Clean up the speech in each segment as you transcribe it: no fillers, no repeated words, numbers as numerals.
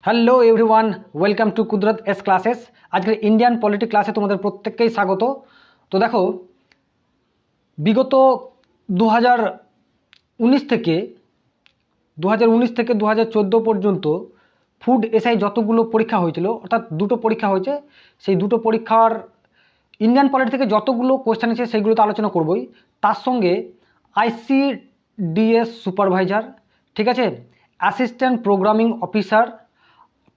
Hello everyone, welcome to কুদরত S classes. আজকের Indian polity ক্লাসে তোমাদের প্রত্যেককেই স্বাগত। তো দেখো, বিগত 2019 থেকে 2014 পর্যন্ত ফুড এসআই যতগুলো পরীক্ষা হয়েছিল, অর্থাৎ দুটো পরীক্ষা হয়েছে, সেই দুটো পরীক্ষার ইন্ডিয়ান পলিটি থেকে যতগুলো কোয়েশ্চেন আছে সেইগুলো তো আলোচনা করবই। তার সঙ্গে আইসিডিএস সুপারভাইজার, ঠিক আছে, assistant programming officer,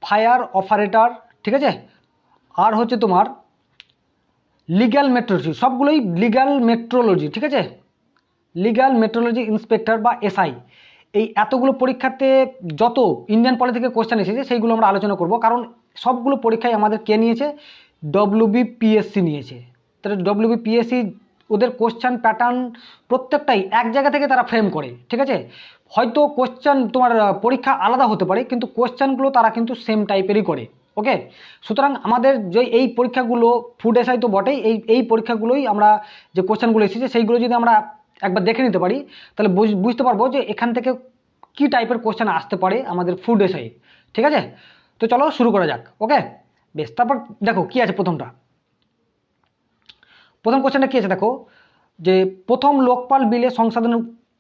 fire operator, ঠিক আছে, আর হচ্ছে তোমার লিগ্যাল মেট্রোলজি, সবগুলোই লিগ্যাল মেট্রোলজি, ঠিক আছে, লিগ্যাল মেট্রোলজি ইন্সপেক্টর বা এসআই, এই এতগুলো পরীক্ষাতে যত ইন্ডিয়ান পলি থেকে কোশ্চেন এসেছে সেইগুলো আমরা আলোচনা করব। কারণ সবগুলো পরীক্ষায় আমাদের কে নিয়েছে? ডব্লিউবিপিএসসি নিয়েছে। তাহলে ডব্লিউবিপিএসসি ওদের কোশ্চেন প্যাটার্ন প্রত্যেকটাই এক জায়গা থেকে তারা ফ্রেম করে, ঠিক আছে। হয়তো কোশ্চেন তোমার পরীক্ষা আলাদা হতে পারে, কিন্তু কোশ্চেনগুলো তারা কিন্তু সেম টাইপেরই করে। ওকে, সুতরাং আমাদের যে এই পরীক্ষাগুলো ফুড এসআই তো বটেই, এই পরীক্ষাগুলোই আমরা যে কোশ্চেনগুলো এসেছে সেইগুলো যদি আমরা একবার দেখে নিতে পারি, তাহলে বুঝতে পারবো যে এখান থেকে কি টাইপের কোশ্চেন আসতে পারে আমাদের ফুড এসআই, ঠিক আছে। তো চলো শুরু করা যাক। ওকে, বেশ। তারপর দেখো কি আছে। প্রথম কোশ্চেনটা কি আছে দেখো, যে প্রথম লোকপাল বিলে সংশোধন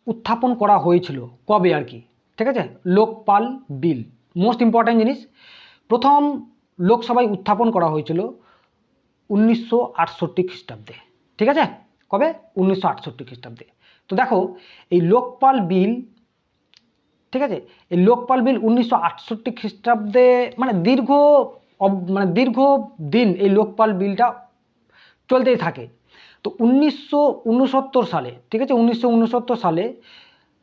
উত্থাপন করা হয়েছিল কবে আর কি, ঠিক আছে। লোকপাল বিল মোস্ট ইম্পর্টেন্ট জিনিস। প্রথম লোকসভায় উত্থাপন করা হয়েছিল 1968 খ্রিস্টাব্দে, ঠিক আছে। কবে? 1968 খ্রিস্টাব্দে। তো দেখো এই লোকপাল বিল, ঠিক আছে, এই লোকপাল বিল 1968 খ্রিস্টাব্দে মানে দীর্ঘ দিন এই লোকপাল বিলটা চলতেই থাকে। তো 1969 সালে, ঠিক আছে, 1969 সালে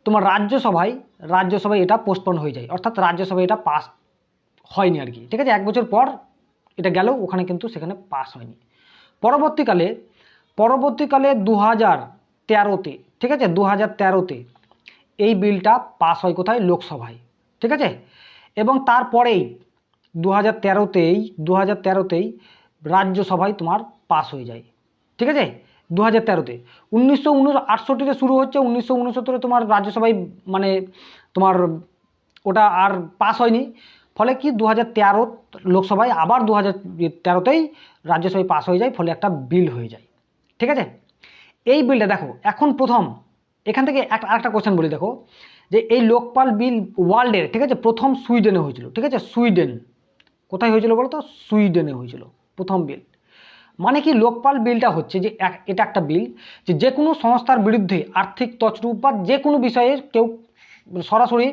তোমার রাজ্যসভায় এটা পোস্টপন হয়ে যায়, অর্থাৎ রাজ্যসভায় এটা পাস হয়নি আর কি, ঠিক আছে। 1 বছর পর এটা গেল, ওখানে কিন্তু সেখানে পাস হয়নি। পরবর্তীকালে 2013-তে, ঠিক আছে, 2013-তে এই বিলটা পাস হয় কোথায়? লোকসভায়, ঠিক আছে। এবং তারপরেই 2013-তেই রাজ্যসভায় তোমার পাস হয়ে যায়, ঠিক আছে। 2013-তে 1968-তে শুরু হচ্ছে, 1969-এ তোমার রাজ্যসভায় মানে তোমার ওটা আর পাস হয়নি। ফলে কি 2013 লোকসভায় আবার 2013-তেই রাজ্যসভায় পাস হয়ে যায়, ফলে একটা বিল হয়ে যায়, ঠিক আছে। এই বিলটা দেখো এখন প্রথম, এখান থেকে আরেকটা কোশ্চেন বলি দেখো, যে এই লোকপাল বিল ওয়ার্ল্ডের, ঠিক আছে, প্রথম সুইডেনে হয়েছিল, ঠিক আছে। সুইডেন কোথায় হয়েছিল বলো তো? সুইডেনে হয়েছিল প্রথম বিল। মানে কি লোকপাল বিলটা হচ্ছে যে এটা একটা বিল যে কোনো সংস্থার বিরুদ্ধে আর্থিক তছরূপ বা যে কোনো বিষয়ে কেউ সরাসরি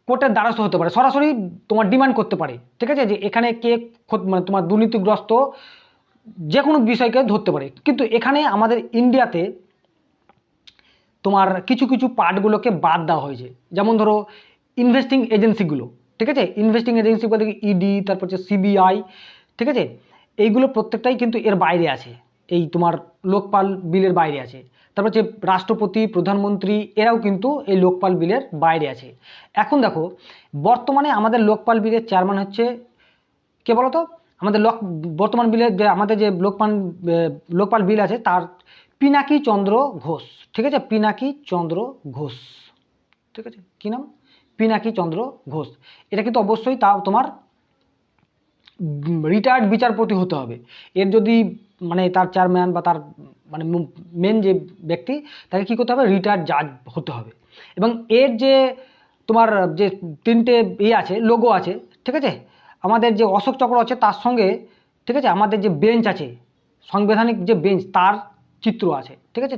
কোর্টের দ্বারস্থ হতে পারে, সরাসরি তোমার ডিমান্ড করতে পারে, ঠিক আছে, যে এখানে কে মানে তোমার দুর্নীতিগ্রস্ত যে কোনো বিষয়কে ধরতে পারে। কিন্তু এখানে আমাদের ইন্ডিয়াতে তোমার কিছু কিছু পার্টগুলোকে বাদ দেওয়া হয়েছে। যেমন ধরো ইনভেস্টিং এজেন্সিগুলো, ঠিক আছে, ইনভেস্টিং এজেন্সি বলতে ইডি, তারপর হচ্ছে সিবিআই, ঠিক আছে, এইগুলো প্রত্যেকটাই কিন্তু এর বাইরে আছে, এই তোমার লোকপাল বিলের বাইরে আছে। তারপর হচ্ছে রাষ্ট্রপতি, প্রধানমন্ত্রী, এরাও কিন্তু এই লোকপাল বিলের বাইরে আছে। এখন দেখো বর্তমানে আমাদের লোকপাল বিলের চেয়ারম্যান হচ্ছে কে বলতো? আমাদের বর্তমান বিলের যে আমাদের যে লোকপাল বিল আছে তার পিনাকি চন্দ্র ঘোষ, ঠিক আছে, পিনাকি চন্দ্র ঘোষ, ঠিক আছে। কি নাম? পিনাকি চন্দ্র ঘোষ। এটা কিন্তু অবশ্যই তা তোমার রিটায়ার্ড বিচারপতি হতে হবে। এর যদি মানে তার চেয়ারম্যান বা তার মানে মেন যে ব্যক্তি, তাকে কি করতে হবে? রিটায়ার্ড জাজ হতে হবে। এবং এর যে তোমার যে 3টে আছে, লোগো আছে, ঠিক আছে, আমাদের যে অশোক চক্র আছে তার সঙ্গে, ঠিক আছে, আমাদের যে বেঞ্চ আছে, সাংবিধানিক যে বেঞ্চ, তার চিত্র আছে, ঠিক আছে,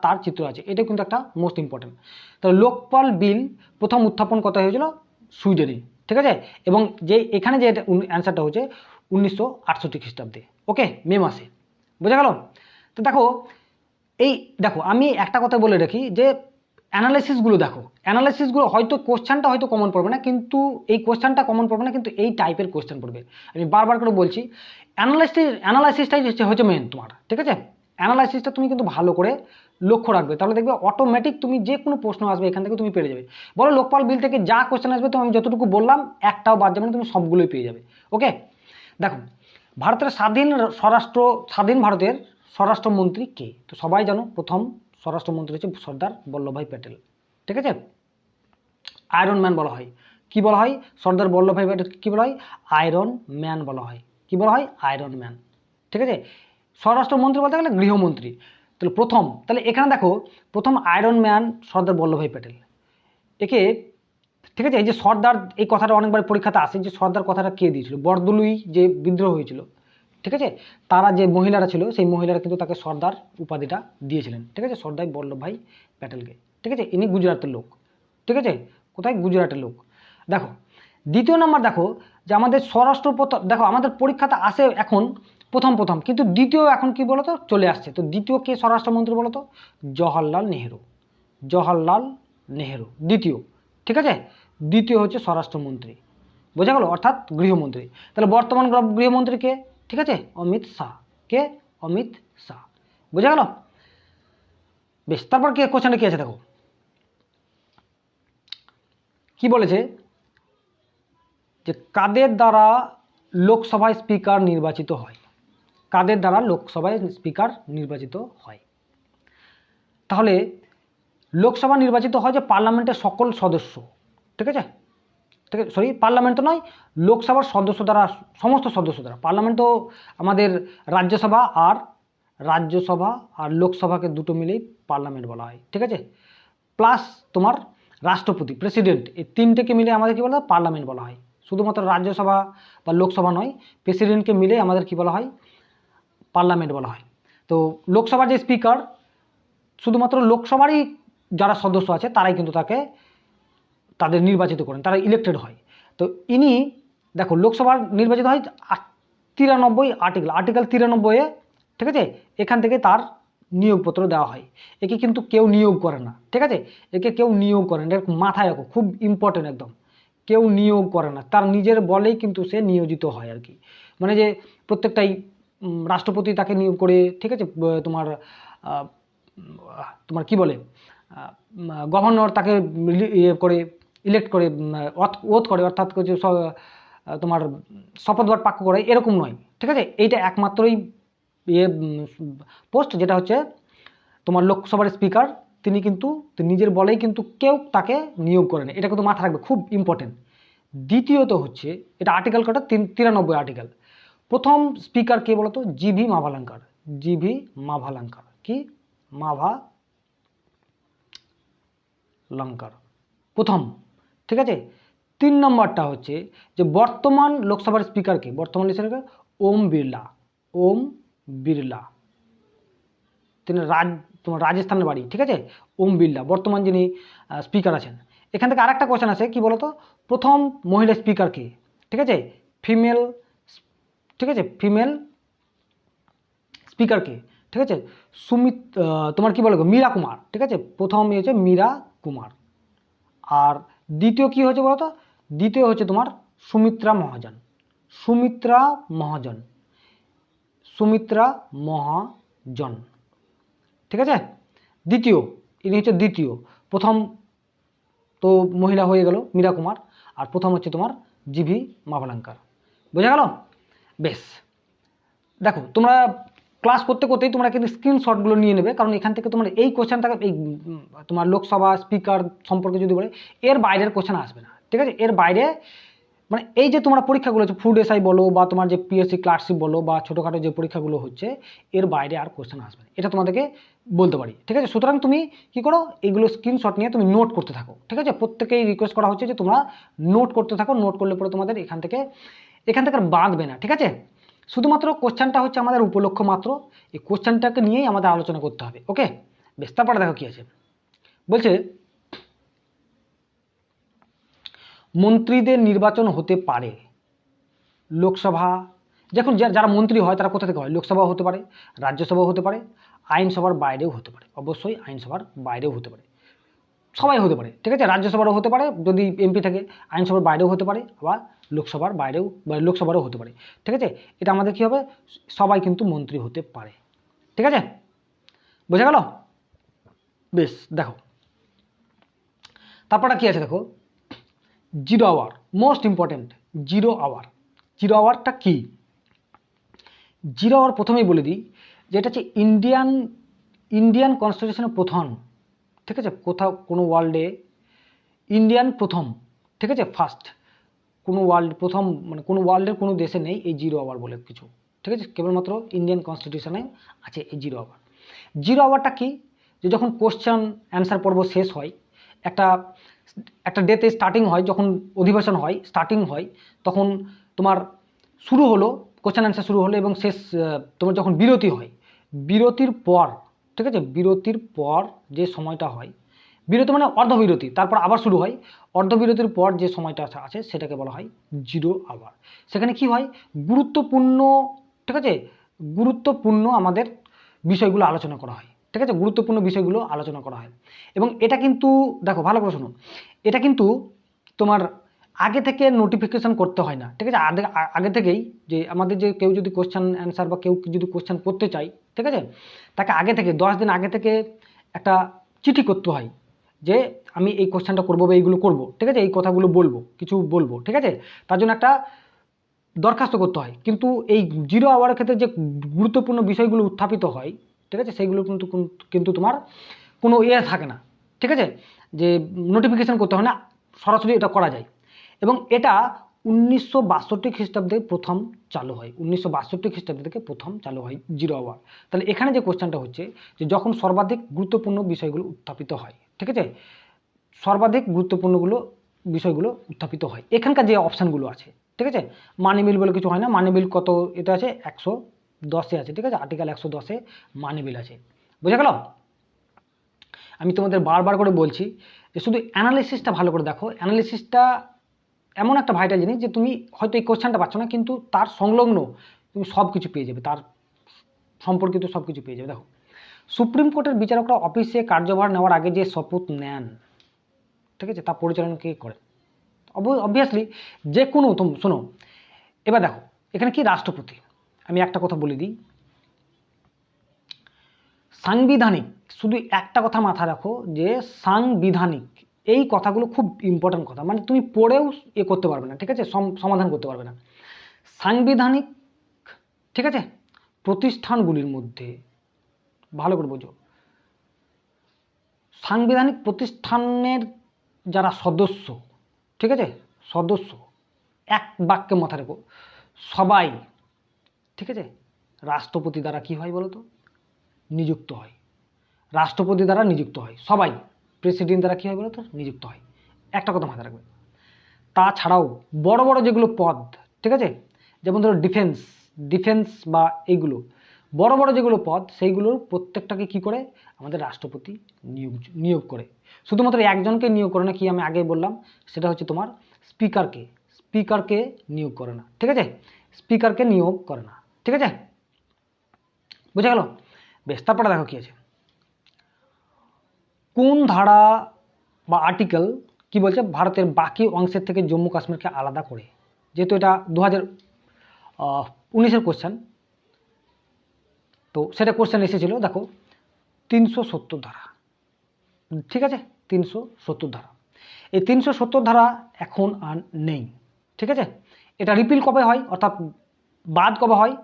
তার চিত্র আছে। এটা কিন্তু একটা মোস্ট ইম্পর্টেন্ট। তো লোকপাল বিল প্রথম উত্থাপন কত হয়েছিল? সুইডেনে, ঠিক আছে। এবং যে এখানে যে অ্যান্সারটা হচ্ছে 1968 খ্রিস্টাব্দে, ওকে, মে মাসে। বোঝা গেল? তো দেখো আমি একটা কথা বলে রাখি যে অ্যানালাইসিসগুলো দেখো, অ্যানালাইসিসগুলো হয়তো কোশ্চেনটা হয়তো কমন পড়বে না, কিন্তু এই কোশ্চেনটা কমন পড়বে না, কিন্তু এই টাইপের কোশ্চেন পড়বে। আমি বারবার করে বলছি, অ্যানালাইসিসটাই হচ্ছে মেন তোমার, ঠিক আছে। অ্যানালাইসিসটা তুমি কিন্তু ভালো করে লক্ষ্য রাখবে, তাহলে দেখবে অটোমেটিক তুমি যে কোনো প্রশ্ন আসবে এখান থেকে তুমি পেরে যাবে। বলো লোকপাল বিল থেকে যা কোশ্চেন আসবে তো আমি যতটুকু বললাম একটাও বাদ যাবে না, তুমি সবগুলোই পেয়ে যাবে। ওকে, দেখো ভারতের স্বাধীন ভারতের স্বরাষ্ট্রমন্ত্রী কে? তো সবাই জানো প্রথম স্বরাষ্ট্রমন্ত্রী হচ্ছে সর্দার বল্লভভাই প্যাটেল, ঠিক আছে, আয়রন ম্যান বলা হয়, কি বলা হয়? সর্দার বল্লভভাই প্যাটেলকে কি বলা হয়? আয়রন ম্যান বলা হয়। কি বলা হয়? Iron man. ঠিক আছে, স্বরাষ্ট্রমন্ত্রী বলতে গেলে গৃহমন্ত্রী। তাহলে প্রথম, তাহলে এখানে দেখো প্রথম আয়রন ম্যান সর্দার বল্লভভাই প্যাটেল। একে, ঠিক আছে, এই যে সর্দার, এই কথাটা অনেকবার পরীক্ষাতে আসে যে সর্দার কথাটা কে দিয়েছিল? বরদলুই যে বিদ্রোহ হয়েছিল, ঠিক আছে, তারা যে মহিলারা ছিল সেই মহিলারা কিন্তু তাকে সর্দার উপাধিটা দিয়েছিলেন। ঠিক আছে, সর্দার বল্লভভাই প্যাটেলকে। ঠিক আছে, ইনি গুজরাটের লোক। ঠিক আছে, কোথায়? গুজরাটের লোক। দেখো দ্বিতীয় নাম্বার, দেখো যে আমাদের স্বরাষ্ট্র, দেখো আমাদের পরীক্ষাতে আসে এখন প্রথম প্রথম, কিন্তু দ্বিতীয় এখন কি বলতো চলে আসছে। তো দ্বিতীয় কে স্বরাষ্ট্রমন্ত্রী বলতো? জওহরলাল নেহেরু। জওহরলাল নেহেরু দ্বিতীয়। ঠিক আছে, দ্বিতীয় হচ্ছে স্বরাষ্ট্রমন্ত্রী, বোঝা গেল, অর্থাৎ গৃহমন্ত্রী। তাহলে বর্তমান গৃহমন্ত্রী কে? ঠিক আছে, অমিত শাহ। কে? অমিত শাহ। বোঝা গেল? বেশ, তারপর কে কোশ্চেনটা কি আছে দেখো, কি বলেছে যে কাদের দ্বারা লোকসভায় স্পিকার নির্বাচিত হয়? কাদের দ্বারা লোকসভায় স্পিকার নির্বাচিত হয়? তাহলে লোকসভা নির্বাচিত হয় যে পার্লামেন্টের সকল সদস্য। ঠিক আছে, ঠিক আছে, সরি পার্লামেন্ট তো নয়, লোকসভার সদস্য দ্বারা, সমস্ত সদস্য দ্বারা। পার্লামেন্ট তো আমাদের রাজ্যসভা আর লোকসভাকে দুটো মিলেই পার্লামেন্ট বলা হয়। ঠিক আছে, প্লাস তোমার রাষ্ট্রপতি, প্রেসিডেন্ট, এই তিনটেকে মিলে আমাদের কি বলা হয়? পার্লামেন্ট বলা হয়। শুধুমাত্র রাজ্যসভা বা লোকসভা নয়, প্রেসিডেন্টকে মিলে আমাদের কি বলা হয়? পার্লামেন্ট বলা হয়। তো লোকসভার যে স্পিকার, শুধুমাত্র লোকসভারই যারা সদস্য আছে তারাই কিন্তু তাদের নির্বাচিত করেন, তারা ইলেক্টেড হয়। তো ইনি দেখো লোকসভার নির্বাচিত হয় 93 আর্টিকেল 93-এ। ঠিক আছে, এখান থেকে তার নিয়োগপত্র দেওয়া হয়। একে কিন্তু কেউ নিয়োগ করে না। ঠিক আছে, একে কেউ নিয়োগ করে না, মাথায় রাখো, খুব ইম্পর্টেন্ট একদম। কেউ নিয়োগ করে না, তার নিজের বলেই কিন্তু সে নিয়োজিত হয় আর কি। মানে যে প্রত্যেকটাই রাষ্ট্রপতি তাকে নিয়োগ করে, ঠিক আছে, তোমার তোমার কি বলে, গভর্নর তাকে ইয়ে করে, ইলেক্ট করে, ওথ করে, অর্থাৎ তোমার শপথবাদ বাক্য করে, এরকম নয়। ঠিক আছে, এইটা একমাত্রই ইয়ে পোস্ট যেটা হচ্ছে তোমার লোকসভার স্পিকার, তিনি কিন্তু নিজের বলেই কিন্তু কেউ তাকে নিয়োগ করে না, এটা কিন্তু মাথা রাখবে, খুব ইম্পর্টেন্ট। দ্বিতীয়ত হচ্ছে, এটা আর্টিকেল কটা? 93 আর্টিকেল। প্রথম স্পিকার কে বলতো? জিভি মাভালাঙ্কার। জিভি মাভালাঙ্কার। কি? মাভালাঙ্কার প্রথম। ঠিক আছে, 3 নম্বরটা হচ্ছে যে বর্তমান লোকসভার স্পিকারকে, বর্তমান স্পিকার ওম বিড়লা। ওম বিড়লা, তিনি তোমার রাজস্থানের বাড়ি। ঠিক আছে, ওম বিড়লা বর্তমান যিনি স্পিকার আছেন। এখান থেকে আরেকটা কোশ্চেন আছে, কি বলতো? প্রথম মহিলা স্পিকার কে? ঠিক আছে, ফিমেল, ঠিক আছে, ফিমেল স্পিকার কে? ঠিক আছে, তোমার কি বলে, মীরা কুমার। ঠিক আছে, প্রথম হচ্ছে মীরা কুমার। আর দ্বিতীয় কি হচ্ছে বলতো? দ্বিতীয় হচ্ছে তোমার সুমিত্রা মহাজন। সুমিত্রা মহাজন। সুমিত্রা মহাজন। ঠিক আছে, দ্বিতীয়, ইনি হচ্ছে দ্বিতীয়। প্রথম তো মহিলা হয়ে গেল মীরা কুমার, আর প্রথম হচ্ছে তোমার জিভি মাভালাঙ্কার। বোঝা গেল? বেশ, দেখো তোমরা ক্লাস করতে করতেই তোমরা কিন্তু স্ক্রিনশটগুলো নিয়ে নেবে, কারণ এখান থেকে তোমার এই কোশ্চেনটাকে, এই তোমার লোকসভা স্পিকার সম্পর্কে যদি বলে, এর বাইরের কোশ্চেন আসবে না। ঠিক আছে, এর বাইরে মানে এই যে তোমরা পরীক্ষাগুলো হচ্ছে, ফুড এসআই বলো বা তোমার যে পিএসসি ক্লার্কশিপ বলো বা ছোটোখাটো যে পরীক্ষাগুলো হচ্ছে, এর বাইরে আর কোশ্চেন আসবে না, এটা তোমাদেরকে বলতে পারি। ঠিক আছে, সুতরাং তুমি কি করো, এইগুলো স্ক্রিনশট নিয়ে তুমি নোট করতে থাকো। ঠিক আছে, প্রত্যেকেই রিকোয়েস্ট করা হচ্ছে যে তোমরা নোট করতে থাকো। নোট করলে পরে তোমাদের এখান থেকে আর বাঁধবে না। ঠিক আছে, শুধুমাত্র কোশ্চেনটা হচ্ছে আমাদের উপলক্ষ্য মাত্র, এই কোশ্চেনটাকে নিয়েই আমাদের আলোচনা করতে হবে। ওকে, বেশ, তারপরে দেখো কি আছে, বলছে মন্ত্রীদের নির্বাচন হতে পারে লোকসভা, যখন যারা মন্ত্রী হয় তারা কোথা থেকে হয়? লোকসভা হতে পারে, রাজ্যসভা হতে পারে, আইনসভার বাইরেও হতে পারে। অবশ্যই আইনসভার বাইরেও হতে পারে, সবাই হতে পারে। ঠিক আছে, রাজ্যসভারও হতে পারে যদি এমপি থাকে, আইনসভার বাইরেও হতে পারে, আবার লোকসভার বাইরেও বা লোকসভারও হতে পারে। ঠিক আছে, এটা আমাদের কি হবে? সবাই কিন্তু মন্ত্রী হতে পারে। ঠিক আছে, বোঝা গেল? বেশ, দেখো তারপরটা কি আছে দেখো, 0 আওয়ার, মোস্ট ইম্পর্টেন্ট। 0 আওয়ার, 0 আওয়ারটা কি? 0 আওয়ার প্রথমেই বলে দিই যে এটা হচ্ছে ইন্ডিয়ান কনস্টিটিউশনের প্রথম। ঠিক আছে, কোথাও কোনো ওয়ার্ল্ডে ইন্ডিয়ান প্রথম ঠিক আছে, ফার্স্ট কোনো প্রথম মানে কোনো ওয়ার্ল্ডের কোনো দেশে নেই এই 0 আওয়ার বলে কিছু, ঠিক আছে, কেবলমাত্র ইন্ডিয়ান কনস্টিটিউশনে আছে এই 0 আওয়ার। 0 আওয়ারটা কি, যে যখন কোশ্চেন অ্যান্সার পর্ব শেষ হয়, একটা একটা ডেতে স্টার্টিং হয়, যখন অধিবেশন হয় স্টার্টিং হয়, তখন তোমার শুরু হলো কোশ্চেন অ্যান্সার শুরু হলো এবং শেষ তোমার যখন বিরতি হয়, বিরতির পর, ঠিক আছে, বিরতির পর যে সময়টা হয়, বিরতি মানে অর্ধবিরতি, তারপর আবার শুরু হয়, অর্ধবিরতির পর যে সময়টা আছে সেটাকে বলা হয় 0 আওয়ার। সেখানে কি হয়, গুরুত্বপূর্ণ, ঠিক আছে, গুরুত্বপূর্ণ আমাদের বিষয়গুলো আলোচনা করা হয়, ঠিক আছে, গুরুত্বপূর্ণ বিষয়গুলো আলোচনা করা হয়। এবং এটা কিন্তু দেখো ভালো করে শোনো, এটা কিন্তু তোমার আগে থেকে নোটিফিকেশন করতে হয় না, ঠিক আছে, আগে থেকেই যে আমাদের যে কেউ যদি কোশ্চেন অ্যান্সার বা কেউ যদি কোশ্চেন করতে চায়, ঠিক আছে, তাকে আগে থেকে 10 দিন আগে থেকে একটা চিঠি করতে হয় যে আমি এই কোশ্চেনটা করবো বা এইগুলো করবো, ঠিক আছে, এই কথাগুলো বলবো, কিছু বলবো, ঠিক আছে, তার জন্য একটা দরখাস্ত করতে হয়। কিন্তু এই 0 আওয়ারের ক্ষেত্রে যে গুরুত্বপূর্ণ বিষয়গুলো উত্থাপিত হয়, ঠিক আছে, সেইগুলো কিন্তু কিন্তু তোমার কোনো থাকে না, ঠিক আছে, যে নোটিফিকেশন করতে হয় না, সরাসরি এটা করা যায়। এবং এটা 1962 খ্রিস্টাব্দে প্রথম চালু হয়, 1962 খ্রিস্টাব্দ থেকে প্রথম চালু হয় 0 আওয়ার। তাহলে এখানে যে কোশ্চেনটা হচ্ছে যে যখন সর্বাধিক গুরুত্বপূর্ণ বিষয়গুলো উত্থাপিত হয়, ঠিক আছে, সর্বাধিক গুরুত্বপূর্ণগুলো বিষয়গুলো উত্থাপিত হয়, এখানকার যে অপশানগুলো আছে, ঠিক আছে, মানি বিল বলে কিছু হয় না, মানি বিল কত এটা আছে 110-এ আছে, ঠিক আছে, আর্টিকেল 110-এ মানি বিল আছে, বোঝা গেল। আমি তোমাদের বারবার করে বলছি যে শুধু অ্যানালিসিসটা ভালো করে দেখো, অ্যানালিসিসটা এমন একটা ভাইটাল জিনিস যে তুমি হয়তো এই কোশ্চেনটা পাচ্ছ না, কিন্তু তার সংলগ্ন তুমি সব কিছু পেয়ে যাবে, তার সম্পর্কিত সব কিছু পেয়ে যাবে। দেখো, সুপ্রিম কোর্টের বিচারকরা অফিসে কার্যভার নেওয়ার আগে যে শপথ নেন, ঠিক আছে, তা পরিচালনা কে করে? অবভিয়াসলি যে কোনো, তুমি শোনো, এবার দেখো এখানে কি রাষ্ট্রপতি, আমি একটা কথা বলে দিই, সাংবিধানিক, শুধু একটা কথা মাথায় রাখো যে সাংবিধানিক, এই কথাগুলো খুব ইম্পর্টেন্ট কথা, মানে তুমি পড়েও করতে পারবে না, ঠিক আছে, সমাধান করতে পারবে না। সাংবিধানিক, ঠিক আছে, প্রতিষ্ঠানগুলির মধ্যে ভালো করে বোঝো, সাংবিধানিক প্রতিষ্ঠানের যারা সদস্য, ঠিক আছে, সদস্য, এক বাক্যে মাথায় রাখো, সবাই, ঠিক আছে, রাষ্ট্রপতি দ্বারা কি হয় বলতো, নিযুক্ত হয়, রাষ্ট্রপতি দ্বারা নিযুক্ত হয়, সবাই প্রেসিডেন্ট দ্বারা কি হয় বলতো, নিযুক্ত হয়, একটা কথা মাথায় রাখবে। তাছাড়াও বড় বড় যেগুলো পদ, ঠিক আছে, যেমন ধরো ডিফেন্স বা এইগুলো বড় বড় যেগুলো পদ, সেইগুলোর প্রত্যেকটাকে কি করে আমাদের রাষ্ট্রপতি নিয়োগ করে। শুধুমাত্র একজনকে নিয়োগ করে না, কি আমি আগে বললাম, সেটা হচ্ছে তোমার স্পিকারকে নিয়োগ করে না, ঠিক আছে, স্পিকারকে নিয়োগ করে না, ঠিক আছে, বুঝা গেল। বেশ, তারপরে দেখো কি আছে, কোন ধারা বা আর্টিকেল কি বলছে, ভারতের বাকি অংশের থেকে জম্মু কাশ্মীরকে আলাদা করে, যেহেতু এটা 2019-এর কোশ্চেন, তো সেটা কোশ্চেন এসেছিল, দেখো 370 ধারা, ঠিক আছে, 370 ধারা, এই 370 ধারা এখন আর নেই, ঠিক আছে, এটা রিপিল কবে হয়, অর্থাৎ বাদ কবে হয়,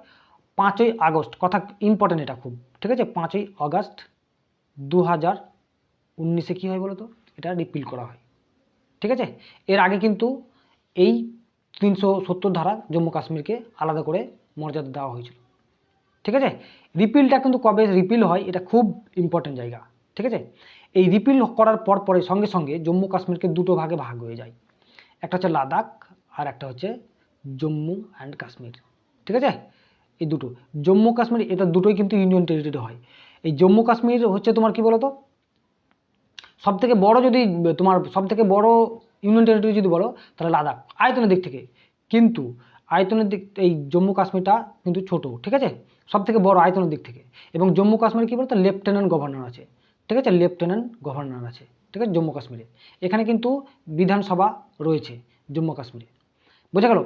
5ই আগস্ট, কথা ইম্পর্টেন্ট এটা খুব, ঠিক আছে, 5ই আগস্ট 2019-এ কি হয় বলতো, এটা রিপিল করা হয়, ঠিক আছে। এর আগে কিন্তু এই 370 ধারা জম্মু কাশ্মীরকে আলাদা করে মর্যাদা দেওয়া হয়েছিল, ঠিক আছে। রিপিলটা কিন্তু কবে রিপিল হয়, এটা খুব ইম্পর্টেন্ট জায়গা, ঠিক আছে। এই রিপিল করার পরে সঙ্গে সঙ্গে জম্মু কাশ্মীরকে দুটো ভাগে ভাগ হয়ে যায়, একটা হচ্ছে লাদাখ আর একটা হচ্ছে জম্মু অ্যান্ড কাশ্মীর, ঠিক আছে, এই দুটো জম্মু কাশ্মীর, এটা দুটোই কিন্তু ইউনিয়ন টেরিটরি হয়। এই জম্মু কাশ্মীর হচ্ছে তোমার কি বলতো, সব থেকে বড়, যদি তোমার সব থেকে বড় ইউনিয়ন টেরিটরি যদি বলো তাহলে লাদাখ আয়তনের দিক থেকে, কিন্তু আয়তনের দিক এই জম্মু কাশ্মীরটা কিন্তু ছোট, ঠিক আছে, সব থেকে বড় আয়তনের দিক থেকে। এবং জম্মু কাশ্মীরে কি বলতো, লেফটেন্যান্ট গভর্নর আছে, ঠিক আছে, লেফটেন্যান্ট গভর্নর আছে, ঠিক আছে, জম্মু কাশ্মীরে। এখানে কিন্তু বিধানসভা রয়েছে জম্মু কাশ্মীরে, বোঝা গেল।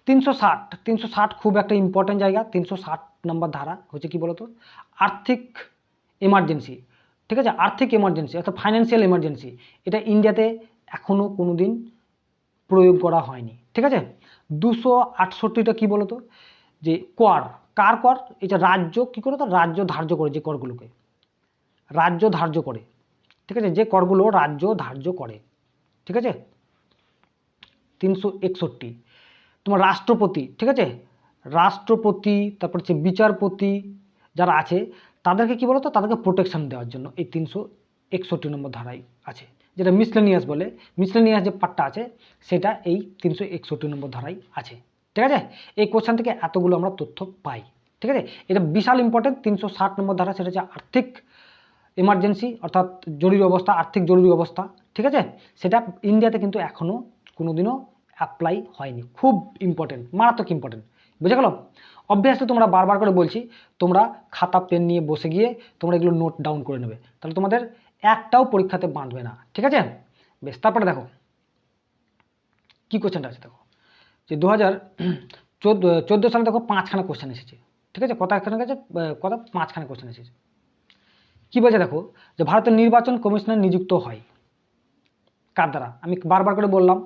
360 খুব একটা ইম্পর্টেন্ট জায়গা। 360 নম্বর ধারা হচ্ছে কি বলতো, আর্থিক এমার্জেন্সি, ঠিক আছে, আর্থিক এমার্জেন্সি অর্থাৎ ফাইন্যান্সিয়াল এমার্জেন্সি, এটা ইন্ডিয়াতে এখনো কোনো দিন প্রয়োগ করা হয়নি, ঠিক আছে। 268টা কি বলতো, যে কর, কার কর, এটা রাজ্য কি করে, তো রাজ্য ধার্য করে, যে করগুলোকে রাজ্য ধার্য করে, ঠিক আছে, যে করগুলো রাজ্য ধার্য করে, ঠিক আছে। 361। তোমার রাষ্ট্রপতি, ঠিক আছে, রাষ্ট্রপতি, তারপর হচ্ছে বিচারপতি যারা আছে তাদেরকে কি বলতো, তাদেরকে প্রোটেকশন দেওয়ার জন্য এই 361 নম্বর ধারায় আছে, যেটা মিসলেনিয়াস বলে। মিসলেনিয়াস যে পার্টটা আছে সেটা এই 361 নম্বর ধারায় আছে। ঠিক আছে, এই কোশ্চেন থেকে এতগুলো আমরা তথ্য পাই। ঠিক আছে, এটা বিশাল ইম্পর্টেন্ট। 360 নম্বর ধারা সেটা হচ্ছে আর্থিক এমার্জেন্সি, অর্থাৎ জরুরি অবস্থা, আর্থিক জরুরি অবস্থা। ঠিক আছে, সেটা ইন্ডিয়াতে কিন্তু এখনও কোনোদিনও অ্যাপ্লাই হয়নি। খুব ইম্পর্টেন্ট, মারাত্মক ইম্পর্টেন্ট। বুঝে গেল? অবভিয়াসলি তোমরা বারবার করে বলছি, তোমরা খাতা পেন নিয়ে বসে গিয়ে তোমরা এগুলো নোট ডাউন করে নেবে, তাহলে তোমাদের একটাও পরীক্ষাতে বাঁধবে না। ঠিক আছে, বেশ। তারপরে দেখো কি কোশ্চেনটা আছে, দেখো যে 2014 সালে দেখো 5খানা কোশ্চেন এসেছে। ঠিক আছে, কতখানা গেছে, কত 5খানা কোশ্চেন এসেছে। কি বলছে দেখো, যে ভারতের নির্বাচন কমিশনার নিযুক্ত হয় কার দ্বারা? আমি বারবার করে বললাম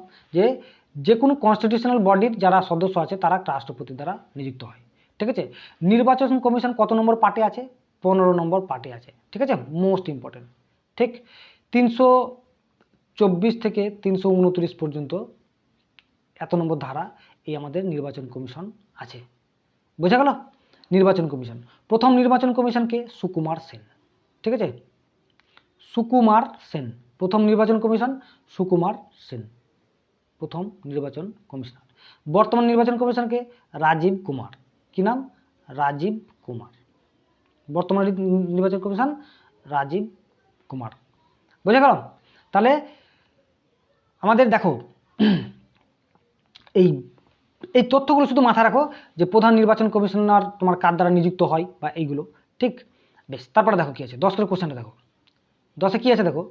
যে কোনো কনস্টিটিউশনাল বডির যারা সদস্য আছে তারা রাষ্ট্রপতি দ্বারা নিযুক্ত হয়। ঠিক আছে, নির্বাচন কমিশন কত নম্বর পার্টে আছে? 15 নম্বর পার্টে আছে। ঠিক আছে, মোস্ট ইম্পর্টেন্ট। ঠিক, 324 থেকে 329 পর্যন্ত এত নম্বর ধারা এই আমাদের নির্বাচন কমিশন আছে। বোঝা গেল? নির্বাচন কমিশন, প্রথম নির্বাচন কমিশনকে সুকুমার সেন। ঠিক আছে, সুকুমার সেন, প্রথম নির্বাচন কমিশন সুকুমার সেন, প্রথম নির্বাচন কমিশনার। বর্তমান নির্বাচন কমিশনকে রাজীব কুমার। কি নাম? রাজীব কুমার। বর্তমান নির্বাচন কমিশন রাজীব কুমার। বুঝে গেল? তাহলে আমাদের দেখো এই এই তথ্যগুলো শুধু মাথায় রাখো, যে প্রধান নির্বাচন কমিশনার তোমার কার দ্বারা নিযুক্ত হয় বা এইগুলো। ঠিক, বেশ। তারপরে দেখো কি আছে, 10 কোশ্চেনটা দেখো। 10 কি আছে দেখো,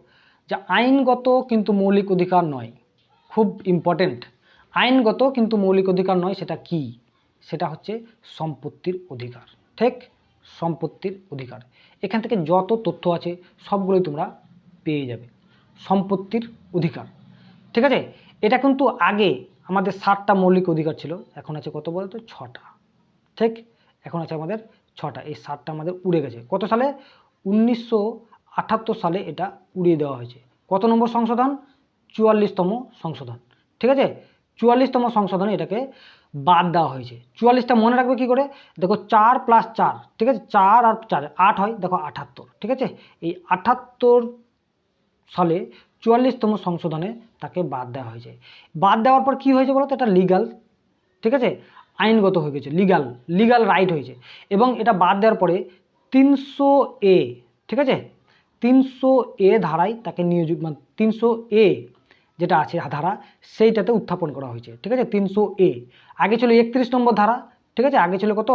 যে আইনগত কিন্তু মৌলিক অধিকার নয়। খুব ইম্পর্টেন্ট, আইনগত কিন্তু মৌলিক অধিকার নয়, সেটা কি? সেটা হচ্ছে সম্পত্তির অধিকার। ঠিক, সম্পত্তির অধিকার। এখান থেকে যত তথ্য আছে সবগুলোই তোমরা পেয়ে যাবে। সম্পত্তির অধিকার। ঠিক আছে, এটা কিন্তু আগে আমাদের 7টা মৌলিক অধিকার ছিল, এখন আছে কত বলতো? 6টা। ঠিক, এখন আছে আমাদের 6টা। এই 7টা আমাদের উড়ে গেছে। কত সালে? 1978 সালে এটা উড়িয়ে দেওয়া হয়েছে। কত নম্বর সংশোধন? 44তম সংশোধন। ঠিক আছে, 44তম সংশোধনে এটাকে বাদ দেওয়া হয়েছে। 44টা মনে রাখবে কি করে? দেখো 4 + 4, ঠিক আছে, 4 আর 4 8 হয়, দেখো 78। ঠিক আছে, এই 78 সালে 44তম সংশোধনে তাকে বাদ দেওয়া হয়েছে। বাদ দেওয়ার পর কি হয়েছে বলো তো? এটা লিগাল, ঠিক আছে, আইনগত হয়ে গেছে, লিগাল রাইট হয়েছে। এবং এটা বাদ দেওয়ার পরে 300A, ঠিক আছে, 300A ধারায় তাকে নিয়োজিত, মানে 300A যেটা আছে ধারা সেইটাতে উত্থাপন করা হয়েছে। ঠিক আছে, 300A। আগে ছিল 31 নম্বর ধারা। ঠিক আছে, আগে ছিল কত?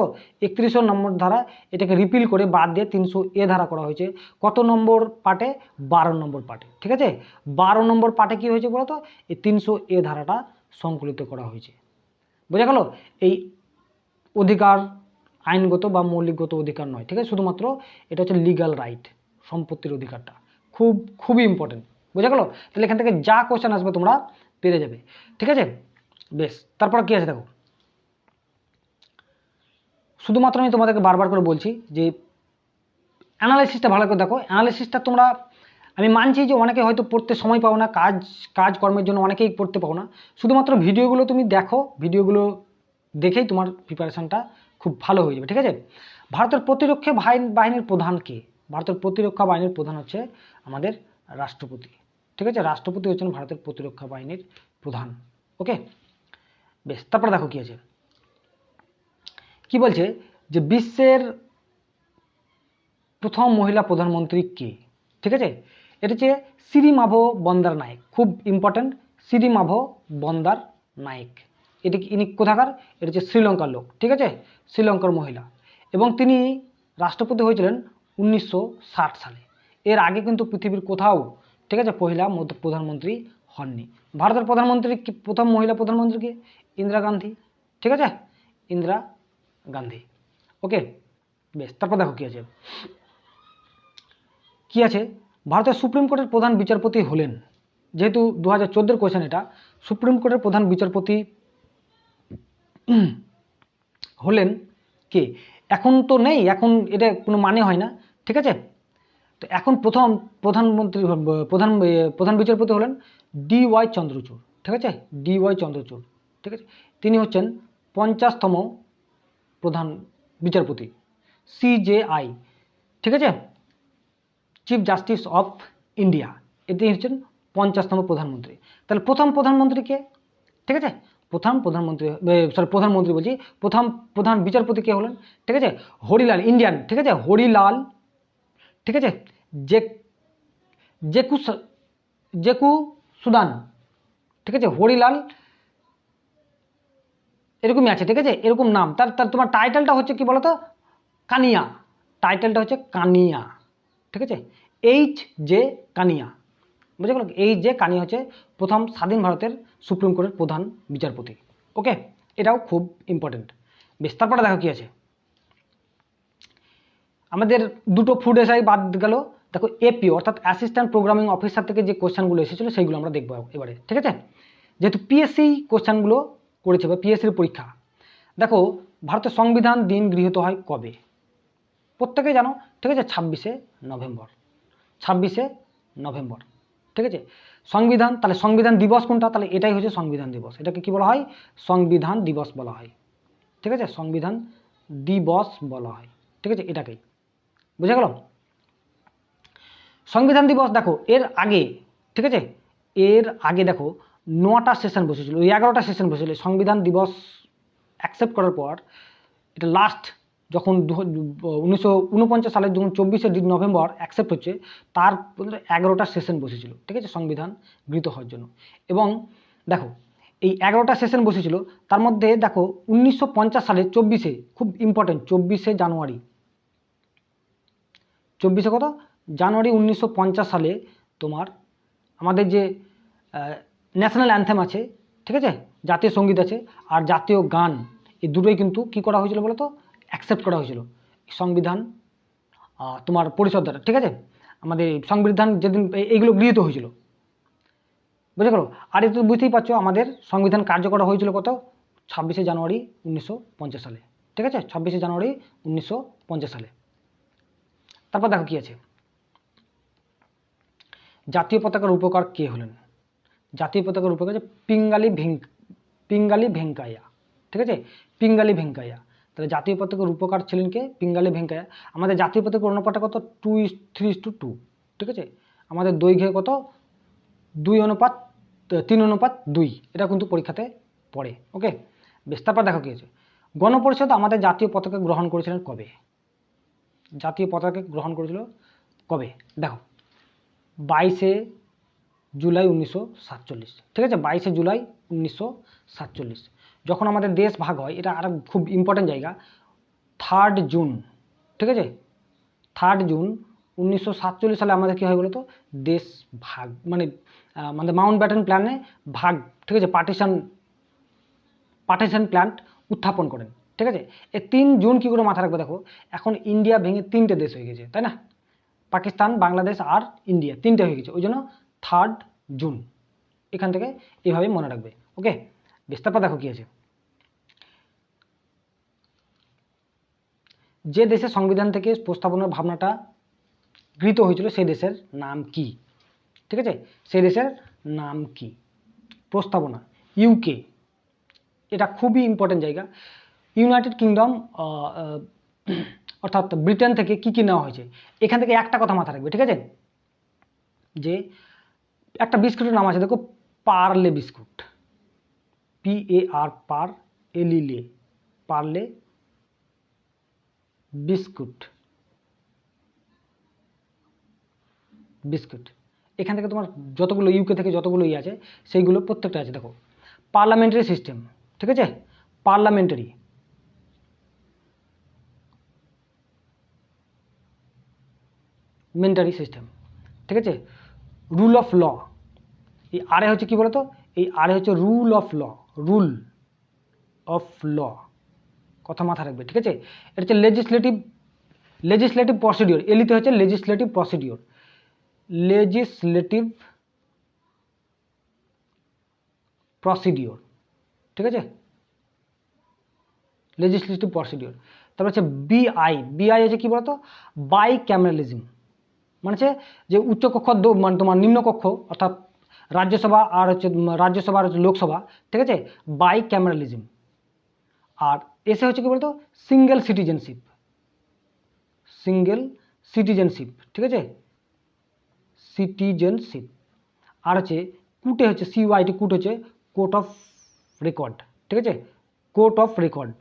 31 নম্বর ধারা। এটাকে রিপিল করে বাদ দিয়ে 300A ধারা করা হয়েছে। কত নম্বর পার্টে? 12 নম্বর পার্টে। ঠিক আছে, 12 নম্বর পার্টে কি হয়েছে বলো তো? এই 300A ধারাটা সংকলিত করা হয়েছে। বোঝা গেল? এই অধিকার আইনগত বা মৌলিকগত অধিকার নয়। ঠিক আছে, শুধুমাত্র এটা হচ্ছে লিগাল রাইট, সম্পত্তির অধিকারটা। খুবই ইম্পর্টেন্ট। বোঝা গেল? তাহলে এখান থেকে যা কোশ্চেন আসবে তোমরা পেরে যাবে। ঠিক আছে, বেশ। তারপর কি আছে দেখো, শুধুমাত্র আমি তোমাদেরকে বারবার করে বলছি যে অ্যানালাইসিসটা ভালো করে দেখো। অ্যানালাইসিসটা তোমরা, আমি মানছি যে অনেকে হয়তো পড়তে সময় পাও না, কাজকর্মের জন্য অনেকেই পড়তে পাও না। শুধুমাত্র ভিডিওগুলো তুমি দেখো, ভিডিওগুলো দেখেই তোমার প্রিপারেশনটা খুব ভালো হয়ে যাবে। ঠিক আছে, ভারতের প্রতিরক্ষা বাহিনীর প্রধান কে? ভারতের প্রতিরক্ষা বাহিনীর প্রধান হচ্ছে আমাদের রাষ্ট্রপতি। ঠিক আছে, রাষ্ট্রপতি হচ্ছেন ভারতের প্রতিরক্ষা বাহিনীর প্রধান। ওকে, বেশ। তারপর দেখো কি আছে, কি বলছে যে বিশ্বের প্রথম মহিলা প্রধানমন্ত্রী কে? ঠিক আছে, এটা হচ্ছে সিরিমাভো বন্দার নায়েক। খুব ইম্পর্টেন্ট, সিরিমাভো বন্দার নায়েক। এটি ইনি কোথাকার? এটা হচ্ছে শ্রীলঙ্কার লোক। ঠিক আছে, শ্রীলঙ্কার মহিলা। এবং তিনি রাষ্ট্রপতি হয়েছিলেন 1960 সালে। এর আগে কিন্তু পৃথিবীর কোথাও, ঠিক আছে, প্রধানমন্ত্রী হননি। ভারতের প্রধানমন্ত্রী প্রথম মহিলা প্রধানমন্ত্রী কে? ইন্দিরা গান্ধী। ঠিক আছে, ইন্দিরা গান্ধী। ওকে, বেশ। তারপর দেখো কি আছে, কি আছে, ভারতের সুপ্রিম কোর্টের প্রধান বিচারপতি হলেন, যেহেতু 2014 কোয়েশ্চেন এটা, সুপ্রিম কোর্টের প্রধান বিচারপতি হলেন কে? এখন তো নেই, এখন এটা কোনো মানে হয় না। ঠিক আছে, তো এখন প্রধান বিচারপতি হলেন DY চন্দ্রচূড়। ঠিক আছে, DY চন্দ্রচূড়। ঠিক আছে, তিনি হচ্ছেন 50তম প্রধান বিচারপতি, CJI। ঠিক আছে, চিফ জাস্টিস অফ ইন্ডিয়া, এটি হচ্ছেন 50তম প্রধানমন্ত্রী। তাহলে প্রথম প্রধানমন্ত্রী কে? ঠিক আছে, প্রধানমন্ত্রী বলছি, প্রধান বিচারপতি কে হলেন? ঠিক আছে, হরিলাল, ইন্ডিয়ান। ঠিক আছে, হরিলাল, ঠিক আছে, জেকু সুদান। ঠিক আছে, হরিলাল এরকমই আছে। ঠিক আছে, এরকম নাম তার। তোমার টাইটেলটা হচ্ছে কি বলতো? কানিয়া। টাইটেলটা হচ্ছে কানিয়া। ঠিক আছে, HJ কানিয়া, বুঝে গেল? HJ কানিয়া হচ্ছে প্রথম স্বাধীন ভারতের সুপ্রিম কোর্টের প্রধান বিচারপতি। ওকে, এটাও খুব ইম্পর্টেন্ট। বেশ, তারপরে দেখো কি আছে। আমাদের দুটো ফুড এসআই বাদ গেল। দেখো AP অর্থাৎ অ্যাসিস্ট্যান্ট প্রোগ্রামিং অফিসার থেকে যে কোশ্চেনগুলো এসেছিল সেইগুলো আমরা দেখবো এবারে। ঠিক আছে, যেহেতু PSC কোশ্চেনগুলো করেছে বা PSCর পরীক্ষা। দেখো, ভারতের সংবিধান দিন গৃহীত হয় কবে? প্রত্যেকে জানো। ঠিক আছে, 26শে নভেম্বর। 26শে নভেম্বর। ঠিক আছে, সংবিধান, তাহলে সংবিধান দিবস কোনটা? তাহলে এটাই হচ্ছে সংবিধান দিবস। এটাকে কি বলা হয়? সংবিধান দিবস বলা হয়। ঠিক আছে, সংবিধান দিবস বলা হয়। ঠিক আছে, এটাকেই, বুঝে গেল? সংবিধান দিবস দেখো এর আগে, ঠিক আছে, এর আগে দেখো 9টা সেশন বসেছিল, 11টা সেশন বসেছিল। সংবিধান দিবস অ্যাকসেপ্ট করার পর এটা লাস্ট যখন 1949 সালের যখন 24শে নভেম্বর অ্যাকসেপ্ট হচ্ছে, তার 11টা সেশন বসেছিল। ঠিক আছে, সংবিধান গৃহীত হওয়ার জন্য। এবং দেখো এই 11টা সেশন বসেছিল, তার মধ্যে দেখো 1950 সালের 24শে, খুব ইম্পর্টেন্ট, 24শে জানুয়ারি, 24শে কত? জানুয়ারি 1950 সালে তোমার আমাদের যে ন্যাশনাল অ্যানথেম আছে, ঠিক আছে, জাতীয় সঙ্গীত আছে, আর জাতীয় গান, এই দুটোই কিন্তু কি করা হয়েছিল বলো তো? অ্যাকসেপ্ট করা হয়েছিল সংবিধান তোমার পরিষদ দ্বারা। ঠিক আছে, আমাদের সংবিধান যেদিন এইগুলো গৃহীত হয়েছিল, বুঝে গেল? আর এটা বুঝতেই পারছো আমাদের সংবিধান কার্যকর হয়েছিল কত? 26শে জানুয়ারি 1950 সালে। ঠিক আছে, 26শে জানুয়ারি 1950 সালে। তারপর দেখো কি আছে। জাতীয় পতাকার রূপকার কে হলেন? জাতীয় পতাকার রূপকার হচ্ছে পিঙ্গালি ভেঙ্কাইয়া। ঠিক আছে, পিঙ্গালি ভেঙ্কাইয়া। তাহলে জাতীয় পতাকার রূপকার ছিলেন কে? পিঙ্গালি ভেঙ্কাইয়া। আমাদের জাতীয় পতাকার অনুপাতটা কত? 2:3:2। ঠিক আছে, আমাদের দৈর্ঘ্যে কত? 3:2। এটা কিন্তু পরীক্ষাতে পড়ে। ওকে, বেশ, তারপর দেখো কি আছে। গণপরিষদ আমাদের জাতীয় পতাকা গ্রহণ করেছিলেন কবে? জাতীয় পতাকা গ্রহণ করেছিল কবে? দেখো 22শে জুলাই 1947। ঠিক আছে, 22শে জুলাই 1947 যখন আমাদের দেশ ভাগ হয়। এটা আর খুব ইম্পর্টেন্ট জায়গা, 3 জুন। ঠিক আছে, 3 জুন 1947 সালে আমাদের কী হয় বলতো? দেশ ভাগ, মানে আমাদের মাউন্ট ব্যাটেন প্ল্যানে ভাগ। ঠিক আছে, পার্টিশন প্ল্যান উত্থাপন করেন। ঠিক আছে, এই 3 জুন কী করে মাথা রাখবে? দেখো এখন ইন্ডিয়া ভেঙে 3টে দেশ হয়ে গেছে, তাই না? পাকিস্তান, বাংলাদেশ আর ইন্ডিয়া 3টে হয়ে গেছে, ওই জন্য 3 জুন এখান থেকে এইভাবে মনে রাখবে। ওকে, বেশ, তারপর দেখো কি আছে। যে দেশের সংবিধান থেকে প্রস্তাবনার ভাবনাটা গৃহীত হয়েছিল সেই দেশের নাম কি? ঠিক আছে, সেই দেশের নাম কি? প্রস্তাবনা UK। এটা খুবই ইম্পর্টেন্ট জায়গা। ইউনাইটেড কিংডম অর্থাৎ ব্রিটেন থেকে কি কি নেওয়া হয়েছে, এখান থেকে একটা কথা মাথা রাখবে। ঠিক আছে, যে একটা বিস্কুটের নাম আছে, দেখো Parle biscuit, PAR, Parle biscuit. এখান থেকে তোমার যতগুলো UK থেকে যতগুলো আছে সেইগুলো প্রত্যেকটা আছে। দেখো পার্লামেন্টারি সিস্টেম। ঠিক আছে, পার্লামেন্টারি সিস্টেম। ঠিক আছে, রুল অফ ল। এই আরে হচ্ছে কি বলতো? এই আরে হচ্ছে rule of law, rule of law, কথা মাথা রাখবে। ঠিক আছে, এটা হচ্ছে লেজিসলেটিভ প্রসিডিওর। এলিতে হচ্ছে লেজিসলেটিভ প্রসিডিওর, ঠিক আছে, লেজিসলেটিভ প্রসিডিওর। তারপর হচ্ছে BI হচ্ছে কি বলতো? বাই ক্যামেরালিজম, মানে হচ্ছে যে উচ্চকক্ষ মানে তোমার নিম্নকক্ষ অর্থাৎ রাজ্যসভা আর হচ্ছে রাজ্যসভা আর লোকসভা, ঠিক আছে, বাই ক্যামেরালিজম। আর এসে হচ্ছে কি বলতো সিঙ্গেল সিটিজেনশিপ, সিঙ্গেল সিটিজেনশিপ, ঠিক আছে, সিটিজেনশিপ। আর হচ্ছে কুটে হচ্ছে সিওআইটি, কুট হচ্ছে কোর্ট অফ রেকর্ড, ঠিক আছে, court of record,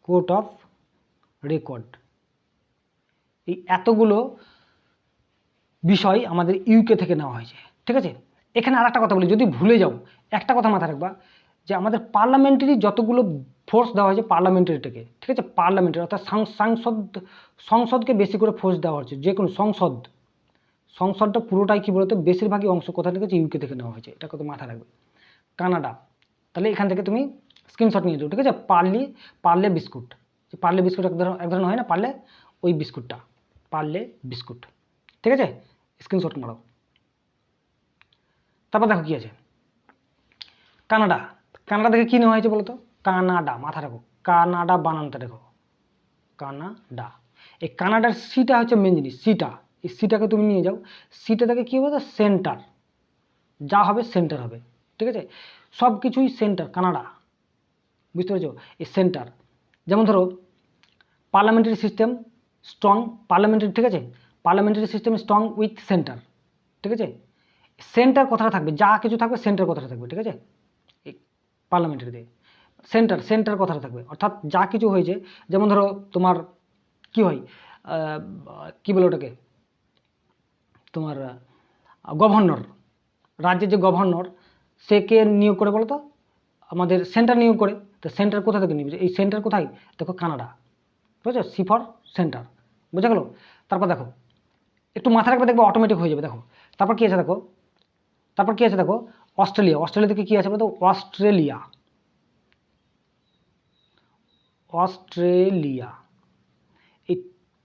court of record. এই এতগুলো বিষয় আমাদের ইউকে থেকে নেওয়া হয়েছে, ঠিক আছে। এখানে আর একটা কথা বলি, যদি ভুলে যাও একটা কথা মাথায় রাখবা, যে আমাদের পার্লামেন্টারি যতগুলো ফোর্স দেওয়া হয়েছে পার্লামেন্টারিটাকে, ঠিক আছে, পার্লামেন্টারি অর্থাৎ সংসদকে বেশি করে ফোর্স দেওয়া হচ্ছে, যে কোনো সংসদটা পুরোটাই কি বলতো বেশিরভাগই অংশ কোথা থেকে ইউকে থেকে নেওয়া হয়েছে, এটা কত মাথায় রাখবে। কানাডা, তাহলে এখান থেকে তুমি স্ক্রিনশট নিয়ে যাও, ঠিক আছে। পার্লে বিস্কুট, পার্লে বিস্কুট এক ধরনের হয় না পার্লে, ওই বিস্কুটটা পার্লে বিস্কুট, ঠিক আছে, স্ক্রিনশট মারো। তারপর দেখো কি আছে, কানাডা। কানাডা থেকে কি নেওয়া হয়েছে বলো তো, কানাডা, মাথা রাখো, কানাডা বানানটা দেখো, কানাডা। এই কানাডার সিটা হচ্ছে মেন জিনিস, সিটা, এই সিটাকে তুমি নিয়ে যাও, সিটা থেকে কি হবে, সেন্টার, যা হবে সেন্টার হবে, ঠিক আছে, সব কিছুই সেন্টার কানাডা, বুঝতে পেরেছো, এই সেন্টার। যেমন ধরো পার্লামেন্টারি সিস্টেম স্ট্রং, পার্লামেন্টারি, ঠিক আছে, parliamentary system strong with centre, ঠিক আছে, সেন্টার কথাটা থাকবে, যা কিছু থাকবে সেন্টার কথাটা থাকবে, ঠিক আছে, এই পার্লামেন্টারিতে সেন্টার কথাটা থাকবে, অর্থাৎ যা কিছু হয়েছে, যেমন ধরো তোমার কি হয়, কি বলে ওটাকে, তোমার গভর্নর, রাজ্যের যে গভর্নর, সে কে নিয়োগ করে বলো তো, আমাদের সেন্টার নিয়োগ করে। তো সেন্টার কোথা থেকে নিবে, এই সেন্টার কোথায়, দেখো কানাডা, বুঝেছো, সি ফর সেন্টার, বুঝা গেল। তারপর দেখো একটু মাথা রাখবে, দেখবে অটোমেটিক হয়ে যাবে। দেখো তারপর কি আছে দেখো, তারপর কি আছে দেখো, অস্ট্রেলিয়া, অস্ট্রেলিয়া থেকে কি আছে বলতো, অস্ট্রেলিয়া, অস্ট্রেলিয়া, এই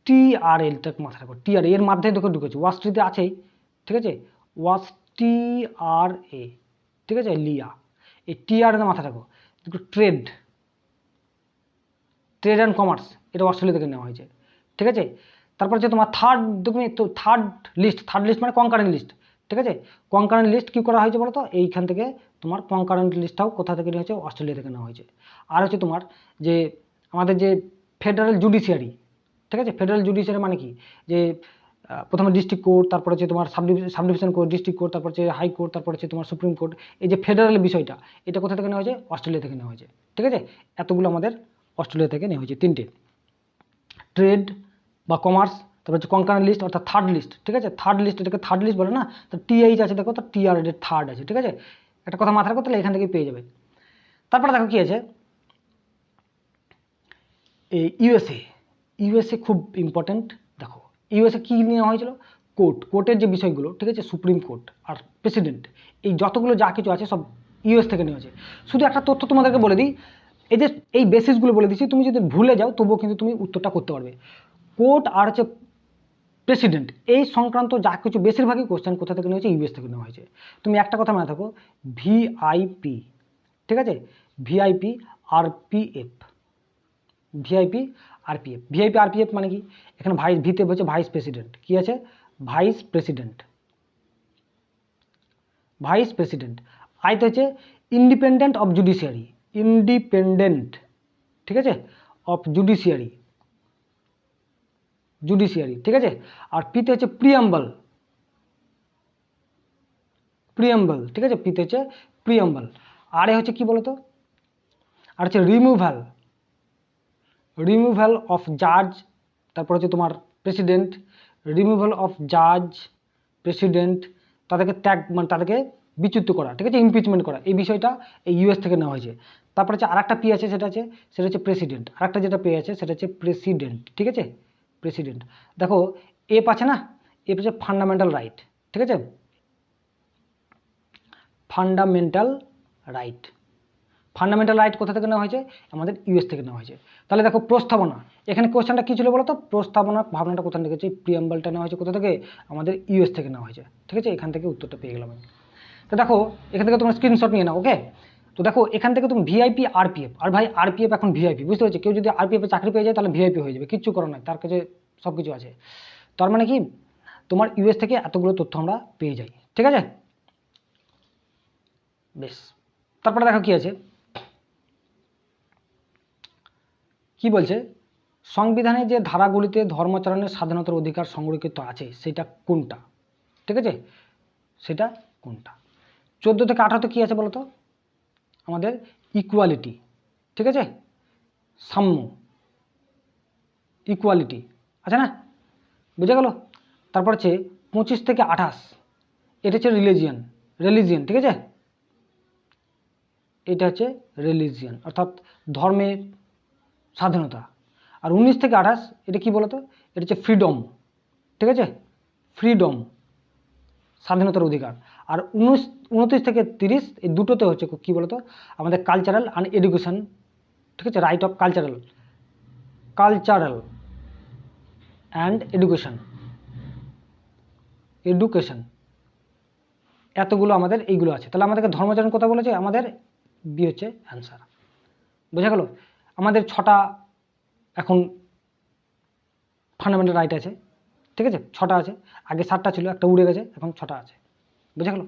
TRL মাথা রাখো, TRA এর মাধ্যমে দেখো ঢুকেছে, ওয়াস্ট্রিতে আছেই, ঠিক আছে, TRA, ঠিক আছে, লিয়া, এই TRA মাথা রাখো। ট্রেড, ট্রেড অ্যান্ড কমার্স, এটা অস্ট্রেলিয়া থেকে নেওয়া হয়েছে, ঠিক আছে। তারপর হচ্ছে তোমার থার্ড লিস্ট মানে কনকারেন্ট লিস্ট, ঠিক আছে, কনকারেন্ট লিস্ট কি করা হয়েছে বলো তো, এইখান থেকে তোমার কনকারেন্ট লিস্টটাও কোথা থেকে নেওয়া হয়েছে, অস্ট্রেলিয়া থেকে নেওয়া হয়েছে। আর হচ্ছে তোমার যে আমাদের যে ফেডারেল জুডিশিয়ারি, ঠিক আছে, ফেডারেল জুডিশিয়ারি মানে কি, যে প্রথমে ডিস্ট্রিক্ট কোর্ট, তারপর হচ্ছে তোমার সাবডিভিশন কোর্ট, ডিস্ট্রিক্ট কোর্ট, তারপর হচ্ছে হাই কোর্ট, তারপর হচ্ছে তোমার সুপ্রিম কোর্ট, এই যে ফেডারেল বিষয়টা, এটা কোথা থেকে নেওয়া হয়েছে, অস্ট্রেলিয়া থেকে নেওয়া হয়েছে, ঠিক আছে। এতগুলো আমাদের অস্ট্রেলিয়া থেকে নেওয়া হয়েছে, তিনটে, ট্রেড বা কমার্স, তারপর হচ্ছে কনকারেন্ট লিস্ট অর্থাৎ থার্ড লিস্ট, ঠিক আছে, থার্ড লিস্ট, এটাকে থার্ড লিস্ট বলে না, তো TH আছে দেখো, তো TRA থার্ড আছে, ঠিক আছে, একটা কথা মাথায় রাখো, তাহলে এখান থেকে পেয়ে যাবে। তারপরে দেখো কি আছে, এই ইউএসএ খুব ইম্পর্টেন্ট। দেখো ইউএসএ কি নেওয়া হয়েছিল, কোর্টের যে বিষয়গুলো, ঠিক আছে, সুপ্রিম কোর্ট আর প্রেসিডেন্ট, এই যতগুলো যা কিছু আছে সব ইউএস থেকে নেওয়া হয়েছে। শুধু একটা তথ্য তোমাদেরকে বলে দিই, এই যে এই বেসিসগুলো বলে দিচ্ছি, তুমি যদি ভুলে যাও তবুও কিন্তু তুমি উত্তরটা করতে পারবে। কোর্ট আর হচ্ছে প্রেসিডেন্ট, এই সংক্রান্ত যা কিছু বেশিরভাগই কোশ্চেন কোথা থেকে নেওয়া হয়েছে, ইউএস থেকে নেওয়া হয়েছে। তুমি একটা কথা মনে থাকো, ভিআইপি, ঠিক আছে, ভিআইপি আরপিএফ, ভিআইপি আরপিএফ মানে কি, এখানে ভিতে হচ্ছে ভাইস প্রেসিডেন্ট, কি আছে, ভাইস প্রেসিডেন্ট। আইতে হচ্ছে ইন্ডিপেন্ডেন্ট অফ জুডিশিয়ারি, ইন্ডিপেন্ডেন্ট, ঠিক আছে, অফ জুডিশিয়ারি, ঠিক আছে। আর পিতে হচ্ছে প্রিয়াম্বল, ঠিক আছে, পিতে হচ্ছে প্রিয়াম্বল। আরে হচ্ছে কি বলতো, আর হচ্ছে রিমুভাল অফ জাজ, তারপর হচ্ছে তোমার প্রেসিডেন্ট, রিমুভাল অফ জাজ, প্রেসিডেন্ট, তাদেরকে মানে তাদেরকে বিচ্যুত করা, ঠিক আছে, ইমপিচমেন্ট করা, এই বিষয়টা এই ইউএস থেকে নেওয়া হয়েছে। তারপর হচ্ছে আরেকটা পি আছে, সেটা হচ্ছে প্রেসিডেন্ট, আরেকটা যেটা পে আছে সেটা হচ্ছে প্রেসিডেন্ট, ঠিক আছে, প্রেসিডেন্ট। দেখো এপ আছে না, এপ হচ্ছে ফান্ডামেন্টাল রাইট, ঠিক আছে, ফান্ডামেন্টাল রাইট কোথা থেকে নেওয়া হয়েছে, আমাদের ইউএস থেকে নেওয়া হয়েছে। তাহলে দেখো প্রস্তাবনা, এখানে কোশ্চেনটা কি ছিল বলো তো, প্রস্তাবনা ভাবনাটা কোথা থেকে, প্রিয়াম্বলটা নেওয়া হয়েছে কোথা থেকে, আমাদের ইউএস থেকে নেওয়া হয়েছে, ঠিক আছে, এখান থেকে উত্তরটা পেয়ে গেলাম আমি। তো দেখো এখান থেকে তোমার স্ক্রিনশট নিয়ে নাও, ওকে। তো দেখো এখান থেকে তুমি ভিআইপি আরপিএফ, আর ভাই আরপিএফ এখন ভিআইপি, বুঝতে পারছো, কেউ যদি আরপিএফ এ চাকরি পেয়ে যায় তাহলে ভিআইপি হয়ে যাবে, কিচ্ছু করার নাই, তার কাছে সব কিছু আছে। তার মানে কি, তোমার ইউএস থেকে এতগুলো তথ্য আমরা পেয়ে যাই। ঠিক আছে, বেশ। তারপরে দেখো কি আছে, কি বলছে, সংবিধানে যে ধারাগুলিতে ধর্মাচরণের স্বাধীনতার অধিকার সংরক্ষিত আছে সেটা কোনটা? ঠিক আছে, সেটা কোনটা? 14 থেকে 18তে কি আছে বলতো? আমাদের ইকুয়ালিটি, ঠিক আছে, সাম্য, ইকুয়ালিটি আছে না, বুঝে গেল? তারপর হচ্ছে 25 থেকে 28, এটা হচ্ছে রিলিজিয়ন, ঠিক আছে, এটা হচ্ছে রিলিজিয়ন অর্থাৎ ধর্মের স্বাধীনতা। আর 19 থেকে 28 এটা কি বলতো? এটা হচ্ছে ফ্রিডম, ঠিক আছে, ফ্রিডম, স্বাধীনতার অধিকার। আর 29 থেকে 30 এই দুটোতে হচ্ছে কি বলতো? আমাদের কালচারাল অ্যান্ড এডুকেশন, ঠিক আছে, right of cultural and education, এতগুলো আমাদের এইগুলো আছে। তাহলে আমাদেরকে ধর্মাচরণ কথা বলেছে, আমাদের বি হচ্ছে অ্যান্সার। বোঝা গেল? আমাদের 6টা এখন ফান্ডামেন্টাল রাইট আছে, ঠিক আছে, 6টা আছে, আগে 7টা ছিল, একটা উড়ে গেছে, এখন 6টা আছে। বোঝা গেল?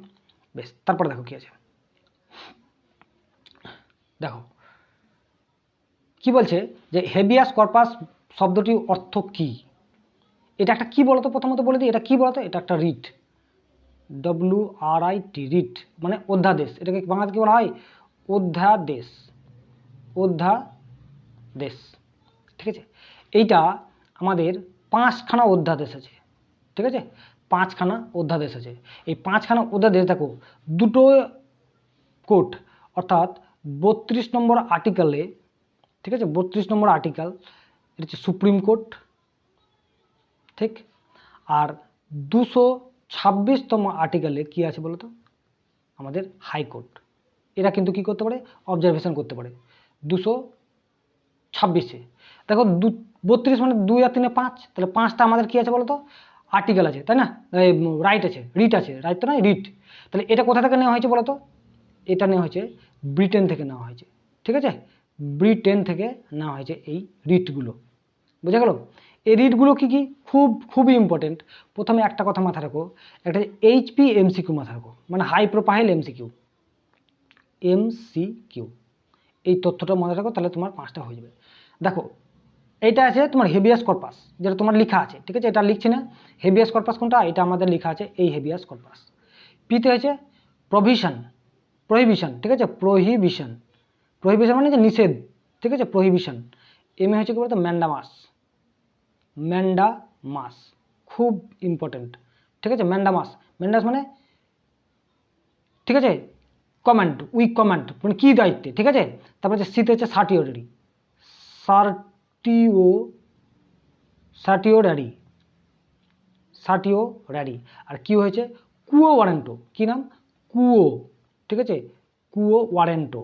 বেশ। তারপরে দেখো কি আছে, দেখো কি বলছে যে হেবিয়াস কর্পাস শব্দটির অর্থ কি? এটা একটা কি বলতো? প্রথমত বলে দিই, এটা কি বলতো? এটা একটা রিট, WRIT, রিট মানে অধ্যাদেশ। এটাকে বাংলাতে কি বলা হয়? অধ্যাদেশ, ঠিক আছে। এইটা আমাদের 5খানা অধ্যাদেশ আছে, ঠিক আছে, 5খানা অধ্যাদেশ আছে। এই 5খানা অধ্যাদেশ দেখো, দুটো কোট অর্থাৎ 32 নম্বর আর্টিকেলে, ঠিক আছে, 32 নম্বর আর্টিকেল, এটা হচ্ছে সুপ্রিম কোর্ট, ঠিক। আর 226তম আর্টিকেলে কি আছে বলতো? আমাদের হাইকোর্ট। এরা কিন্তু কি করতে পারে? অবজারভেশন করতে পারে। 226-এ দেখো 32 মানে 2 আর 3 5, তাহলে 5টা আমাদের কি আছে বলতো? আর্টিকেল আছে, তাই না? রাইট আছে, রিট আছে, রাইট তো নয়, রিট। তাহলে এটা কোথা থেকে নেওয়া হয়েছে বলতো? এটা নেওয়া হয়েছে ব্রিটেন থেকে নেওয়া হয়েছে, ঠিক আছে, ব্রিটেন থেকে নেওয়া হয়েছে এই রিটগুলো। বোঝা গেল? এই রিটগুলো কি কি? খুবই ইম্পর্টেন্ট। প্রথমে একটা কথা মাথায় রাখো, একটা HPMCQ মাথায় রাখো, মানে হাই প্রোফাইল এমসিকিউ, এই তথ্যটা মনে রাখো, তাহলে তোমার 5টা হয়ে যাবে। দেখো এইটা আছে তোমার হেবিয়াস কর্পাস, যেটা তোমার লেখা আছে, ঠিক আছে, এটা লিখছি না। হেবিয়াস কর্পাস কোনটা? এটা আমাদের লেখা আছে, এই হেবিয়াস কর্পাস। পিতে হয়েছে প্রহিবিশন, ঠিক আছে, প্রহিবিশন মানে যে নিষেধ, ঠিক আছে, প্রহিবিশন। এমে হচ্ছে কি বলতো? ম্যান্ডামাস, খুব ইম্পর্টেন্ট, ঠিক আছে, ম্যান্ডামাস মানে, ঠিক আছে, কমান্ড, উইক কমান্ড মানে কি দায়িত্বে, ঠিক আছে। তারপর হচ্ছে সিতে হচ্ছে সার্টিওরারি। আর কি হয়েছে? Quo warranto. কি নাম? কুও, ঠিক আছে, কুও ওয়ারেন্টো,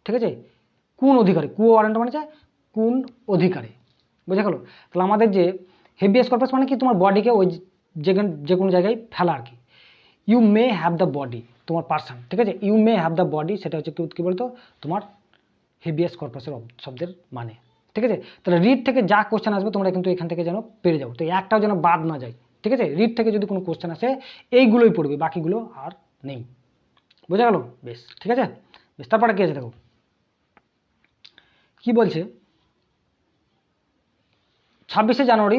ঠিক আছে। কোন অধিকারে? কুও ওয়ারেন্টো মানে কোন অধিকারে। বোঝা গেল? তাহলে আমাদের যে হেবিয়াস কর্পাস মানে কি? তোমার বডিকে ওই যে কোনো জায়গায় ফেলা আর কি। You may have the body, তোমার পার্সন, ঠিক আছে, you may have the body, সেটা হচ্ছে কি বলতো? তোমার হেবিয়াস কর্পাসের শব্দের মানে, ঠিক আছে। তাহলে রিড থেকে যা কোশ্চেন আসবে তোমরা কিন্তু এখান থেকে যেন পেরে যাও, তো একটাও যেন বাদ না যায়, ঠিক আছে। রিড থেকে যদি কোনো কোশ্চেন আসে এইগুলোই পড়বে, বাকিগুলো আর নেই। বোঝা গেল? বেশ, ঠিক আছে, বেশ। তারপরে কি আছে দেখো, কি বলছে? 26শে জানুয়ারি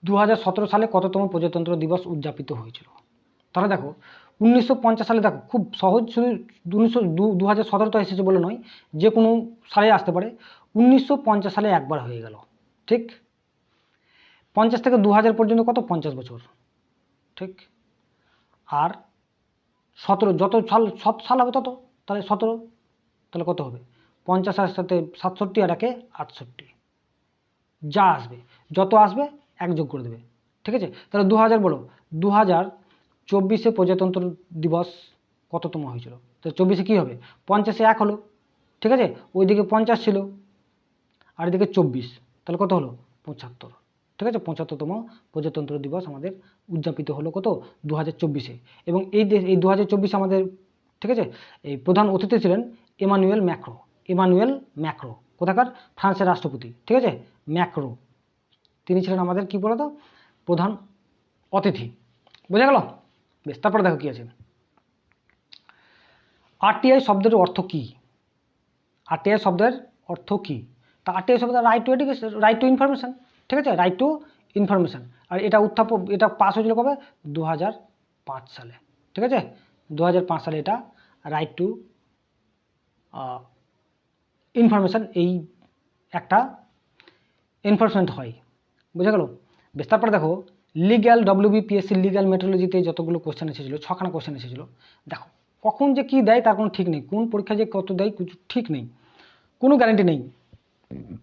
2017 সালে কততম প্রজাতন্ত্র দিবস উদযাপিত হয়েছিল? তাহলে দেখো 1950 সালে, দেখো খুব সহজ, শুধু 2017 তো এসেছে বলে নয়, যে কোনো সালে আসতে পারে। 1950 সালে একবার হয়ে গেল, ঠিক। 50 থেকে 2000 পর্যন্ত কত? 50 বছর, ঠিক। আর 17, যত সাল হবে তত, তাহলে 17, তাহলে কত হবে? 50 আর সাথে 67 আর একে 68, যা আসবে, যত আসবে এক যোগ করে দেবে, ঠিক আছে। তাহলে 2000 বলো, 2024-এ প্রজাতন্ত্র দিবস কততম হয়েছিল? তো 24-এ কী হবে? 50-এ 1 হলো, ঠিক আছে, ওইদিকে 50 ছিল আর এদিকে 24, তাহলে কত হলো? 75, ঠিক আছে। 75তম প্রজাতন্ত্র দিবস আমাদের উদযাপিত হলো কত? 2024-এ। এবং এই 2024 আমাদের, ঠিক আছে, এই প্রধান অতিথি ছিলেন ইমানুয়েল ম্যাক্রো, কোথাকার? ফ্রান্সের রাষ্ট্রপতি, ঠিক আছে, ম্যাক্রো, তিনি ছিলেন আমাদের কি বলতো প্রধান অতিথি। বোঝা গেল? বেশ, তারপরে দেখো কি আছে। আরটিআই শব্দের অর্থ কি? আরটিআই শব্দের অর্থ কি? তা আরটিআই শব্দের right two education, right two information. ঠিক আছে, রাইট টু ইনফরমেশন। আর এটা পাস হয়েছিল কবে? 2005 সালে। ঠিক আছে, 2005 সালে এটা রাইট টু ইনফরমেশন এই একটা এনফোর্সমেন্ট হয়। বোঝা গেল? বেশ, তারপরে দেখো লিগ্যাল WBPSC লিগ্যাল মেট্রোলজিতে যতগুলো কোশ্চেন এসেছিলো, 6খানা কোশ্চেন এসেছিলো। দেখো কখন যে কি দেয় তার কোনো ঠিক নেই, কোন পরীক্ষা যে কত দেয় কিছু ঠিক নেই, কোনো গ্যারান্টি নেই।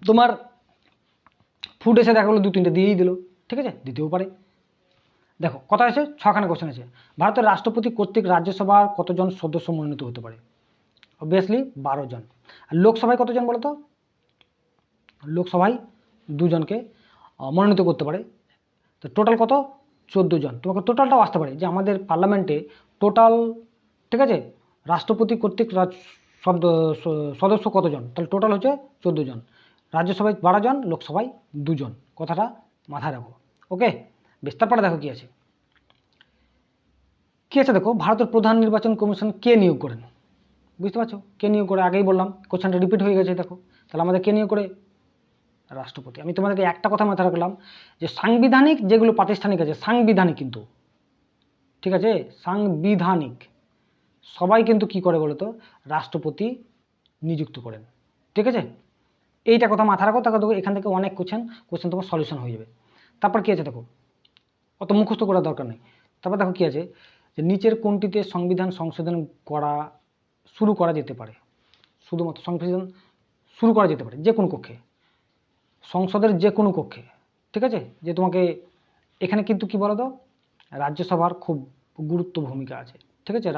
তোমার ফুড এসে দেখা গেলো 2-3টে দিয়েই দিল, ঠিক আছে, দিতেও পারে। দেখো কথা আছে, 6খানা কোশ্চেন আছে। ভারতের রাষ্ট্রপতি কর্তৃক রাজ্যসভার কতজন সদস্য মনোনীত হতে পারে? অবভিয়াসলি 12 জন। আর লোকসভায় কতজন বলো তো? লোকসভায় 2 জনকে মনোনীত করতে পারে। তো টোটাল কত? 14 জন। তোমাকে টোটালটাও আসতে পারে যে আমাদের পার্লামেন্টে টোটাল, ঠিক আছে, রাষ্ট্রপতি কর্তৃক সদস্য কতজন, তাহলে টোটাল হচ্ছে 14 জন। রাজ্যসভায় 12 জন, লোকসভায় 2 জন। কথাটা মাথায় রাখো, ওকে? বেশ, তারপরে দেখো কি আছে। কি আছে দেখো, ভারতের প্রধান নির্বাচন কমিশন কে নিয়োগ করেন? বুঝতে পারছো কে নিয়োগ করে? আগেই বললাম, কোশ্চেনটা রিপিট হয়ে গেছে। দেখো তাহলে আমাদের কে নিয়োগ করে? রাষ্ট্রপতি। আমি তোমাদেরকে একটা কথা মাথায় রাখলাম যে সাংবিধানিক যেগুলো প্রাতিষ্ঠানিক আছে, সাংবিধানিক কিন্তু, ঠিক আছে, সাংবিধানিক সবাই কিন্তু কি করে বলতো? রাষ্ট্রপতি নিযুক্ত করেন। ঠিক আছে, এইটা কথা মাথায় রাখো। তাকে দেখো এখান থেকে অনেক কোশ্চেন তোমার সলিউশন হয়ে যাবে। তারপর কি আছে দেখো, অত মুখস্থ করার দরকার নেই। তারপর দেখো কি আছে, যে নিচের কোনটিতে সংবিধান সংশোধন শুরু করা যেতে পারে? শুধুমাত্র সংবিধান শুরু করা যেতে পারে যে কোনো কক্ষে, সংসদের যে কোনো কক্ষে। ঠিক আছে, যে তোমাকে এখানে কিন্তু কি বলতো, রাজ্যসভার খুব গুরুত্ব ভূমিকা আছে। ঠিক আছে,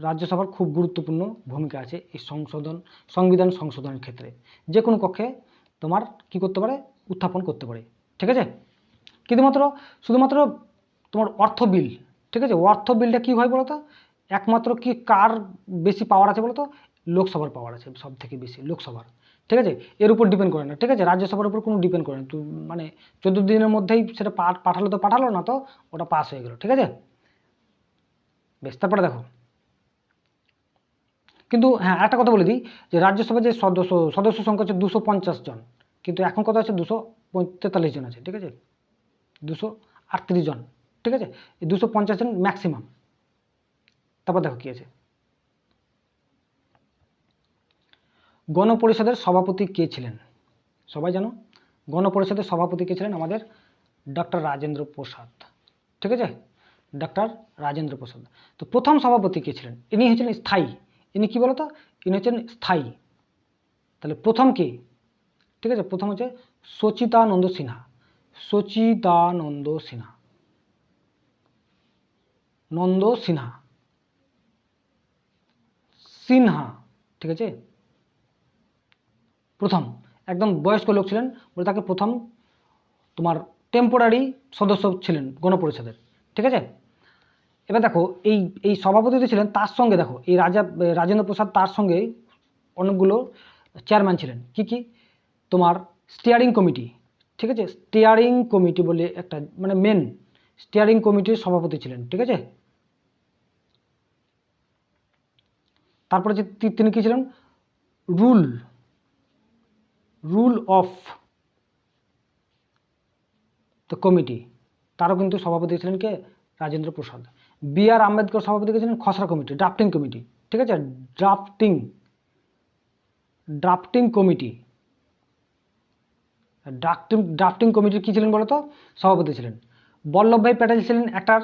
রাজ্যসভার খুব গুরুত্বপূর্ণ ভূমিকা আছে এই সংবিধান সংশোধনের ক্ষেত্রে। যে কোনো কক্ষে তোমার কি করতে পারে? উত্থাপন করতে পারে। ঠিক আছে, শুধুমাত্র তোমার অর্থ বিল, ঠিক আছে, অর্থ বিলটা কি হয় বলতো? একমাত্র কি কার বেশি পাওয়ার আছে বলতো? লোকসভার পাওয়ার আছে সব থেকে বেশি, লোকসভার। ঠিক আছে, এর উপর ডিপেন্ড করে না। ঠিক আছে, রাজ্যসভার উপর কোনো ডিপেন্ড করে না। তো মানে 14 দিনের মধ্যেই সেটা পাঠালো তো পাঠালো, না তো ওটা পাস হয়ে গেল। ঠিক আছে, বেশ, তারপরে দেখো কিন্তু হ্যাঁ একটা কথা বলে দিই, যে রাজ্যসভার যে সদস্য সংখ্যা হচ্ছে 250 জন, কিন্তু এখন কত আছে? 243 জন আছে। ঠিক আছে, 238 জন। ঠিক আছে, এই 250 জন ম্যাক্সিমাম। তারপর দেখো কি আছে, গণপরিষদের সভাপতি কে ছিলেন? সবাই জানো গণপরিষদের সভাপতি কে ছিলেন? আমাদের ডক্টর রাজেন্দ্র প্রসাদ। ঠিক আছে, ডক্টর রাজেন্দ্র প্রসাদ। তো প্রথম সভাপতি কে ছিলেন? ইনি হচ্ছেন স্থায়ী। ইনি কি বলতো? ইনি হচ্ছেন স্থায়ী। তাহলে প্রথম কে? ঠিক আছে, প্রথম হচ্ছে সচিদানন্দ সিনহা। সচিদানন্দ সিনহা, সিনহা। ঠিক আছে, প্রথম একদম বয়স্ক লোক ছিলেন বলে তাকে প্রথম তোমার টেম্পোরারি সদস্য ছিলেন গণপরিষদের। ঠিক আছে, এবার দেখো এই সভাপতিতে ছিলেন, তার সঙ্গে দেখো এই রাজেন্দ্র প্রসাদ, তার সঙ্গে অনেকগুলো চেয়ারম্যান ছিলেন। কি কি? তোমার স্টিয়ারিং কমিটি। ঠিক আছে, স্টিয়ারিং কমিটি বলে একটা মানে মেন স্টিয়ারিং কমিটির সভাপতি ছিলেন। ঠিক আছে, তারপরে যে তিনি কি ছিলেন? রুল অফ দ্য কমিটি, তারও কিন্তু সভাপতি ছিলেন কে? রাজেন্দ্র প্রসাদ। BR আম্বেদকর সভাপতি ছিলেন খসড়া কমিটি, ড্রাফটিং কমিটি। ঠিক আছে, ড্রাফটিং কমিটি। ড্রাফটিং কমিটির কি ছিলেন বলতো? সভাপতি ছিলেন। বল্লভভাই প্যাটেল ছিলেন একটা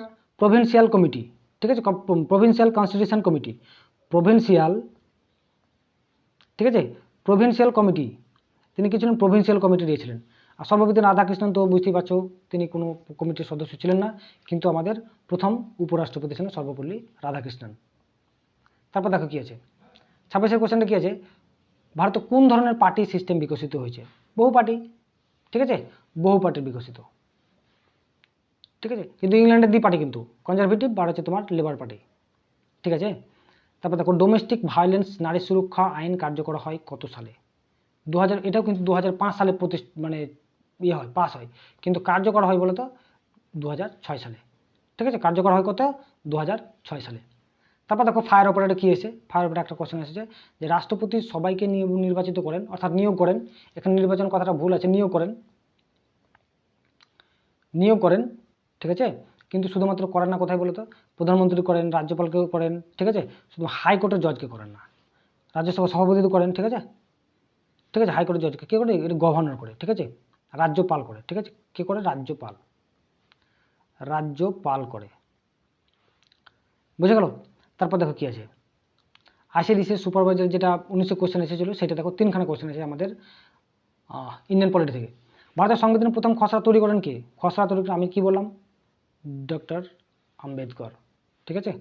প্রভিন্সিয়াল কমিটি। ঠিক আছে, প্রভিন্সিয়াল কনস্টিটিউশন কমিটি, ঠিক আছে, প্রভিন্সিয়াল কমিটি। তিনি কি ছিলেন? প্রভিন্সিয়াল কমিটি দিয়েছিলেন। আর সর্বপতি রাধাকৃষ্ণন তো বুঝতেই পারছো তিনি কোনো কমিটির সদস্য ছিলেন না, কিন্তু আমাদের প্রথম উপরাষ্ট্রপতি ছিলেন সর্বপল্লী রাধাকৃষ্ণন। তারপর দেখো কি আছে, 26 কোশ্চেনটা কি আছে, ভারতে কোন ধরনের পার্টি সিস্টেম বিকশিত হয়েছে? বহু পার্টি। ঠিক আছে, বহু পার্টি বিকশিত। ঠিক আছে, কিন্তু ইংল্যান্ডের 2 পার্টি, কিন্তু কনজারভেটিভ আর হচ্ছে তোমার লেবার পার্টি। ঠিক আছে, তারপর দেখো ডোমেস্টিক ভায়োলেন্স নারী সুরক্ষা আইন কার্যকর হয় কত সালে? এটাও কিন্তু 2005 সালে মানে ইয়ে হয়, পাস হয়, কিন্তু কার্যকর হয় বলো তো 2006 সালে। ঠিক আছে, কার্যকর হয় কত? 2006 সালে। তারপর দেখো ফায়ার অপারেটর কি এসে, ফায়ার অপারেটর একটা কোশ্চেন এসেছে যে রাষ্ট্রপতি সবাইকে নির্বাচিত করেন, অর্থাৎ নিয়োগ করেন। এখানে নির্বাচন কথাটা ভুল আছে, নিয়োগ করেন, নিয়োগ করেন। ঠিক আছে, কিন্তু শুধুমাত্র করেন না কোথায় বলো তো? প্রধানমন্ত্রী করেন, রাজ্যপালকেও করেন। ঠিক আছে, শুধু হাইকোর্টের জজকে করেন না। রাজ্যসভা সভাপতি করেন। ঠিক আছে, ঠিক আছে, হাইকোর্টের জজকে কে করে? এটা গভর্নর করে। ঠিক আছে, রাজ্যপাল করে। ঠিক আছে, কে করে? রাজ্যপাল, রাজ্যপাল করে। বুঝে গেল? তারপর দেখো কি আছে, আইসিডিসি সুপারভাইজার, যেটা 1900 কোশ্চেন এসেছিল, সেটা দেখো 3খানা কোশ্চেন এসেছে আমাদের ইন্ডিয়ান পলিটি থেকে। ভারতের সংবিধানের প্রথম খসড়া তৈরি করেন কে? খসড়া তৈরি করেন, আমি কি বললাম? ডক্টর আম্বেদকর। ঠিক আছে,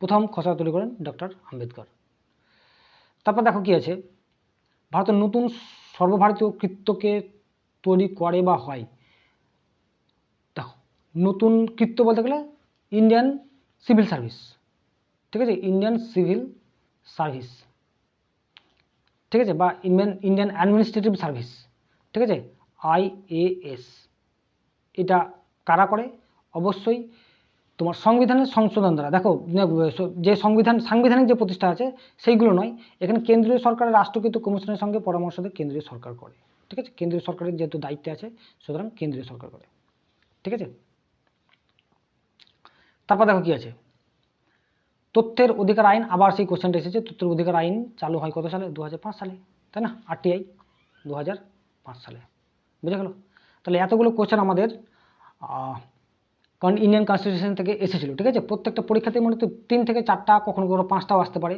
প্রথম খসড়া তৈরি করেন ডক্টর আম্বেদকর। তারপর দেখো কি আছে, ভারতের নতুন সর্বভারতীয় কৃত্যকে তৈরি করে বা হয়। দেখো, নতুন কৃত্য বলতে গেলে ইন্ডিয়ান সিভিল সার্ভিস। ঠিক আছে, ইন্ডিয়ান সিভিল সার্ভিস। ঠিক আছে, বা ইন্ডিয়ান অ্যাডমিনিস্ট্রেটিভ সার্ভিস। ঠিক আছে, IAS। এটা কারা করে? অবশ্যই তোমার সংবিধানের সংশোধন দ্বারা। দেখো, যে সাংবিধানিক যে প্রতিষ্ঠা আছে সেইগুলো নয়, এখানে কেন্দ্রীয় সরকারের রাষ্ট্রকৃত কমিশনের সঙ্গে পরামর্শ দিয়ে কেন্দ্রীয় সরকার করে। ঠিক আছে, কেন্দ্রীয় সরকারের যেহেতু দায়িত্বে আছে, সুতরাং কেন্দ্রীয় সরকার করে। ঠিক আছে, তারপর দেখো কি আছে, তথ্যের অধিকার আইন। আবার সেই কোশ্চেনটা এসেছে, তথ্যের অধিকার আইন চালু হয় কত সালে? 2005 সালে, তাই না? RTI 2005 সালে। বুঝে গেল? তাহলে এতগুলো কোশ্চেন আমাদের কারণ ইন্ডিয়ান কনস্টিটিউশন থেকে এসেছিল। ঠিক আছে, প্রত্যেকটা পরীক্ষাতে মনে 3 থেকে 4টা, কখনো কখনো 5টাও আসতে পারে।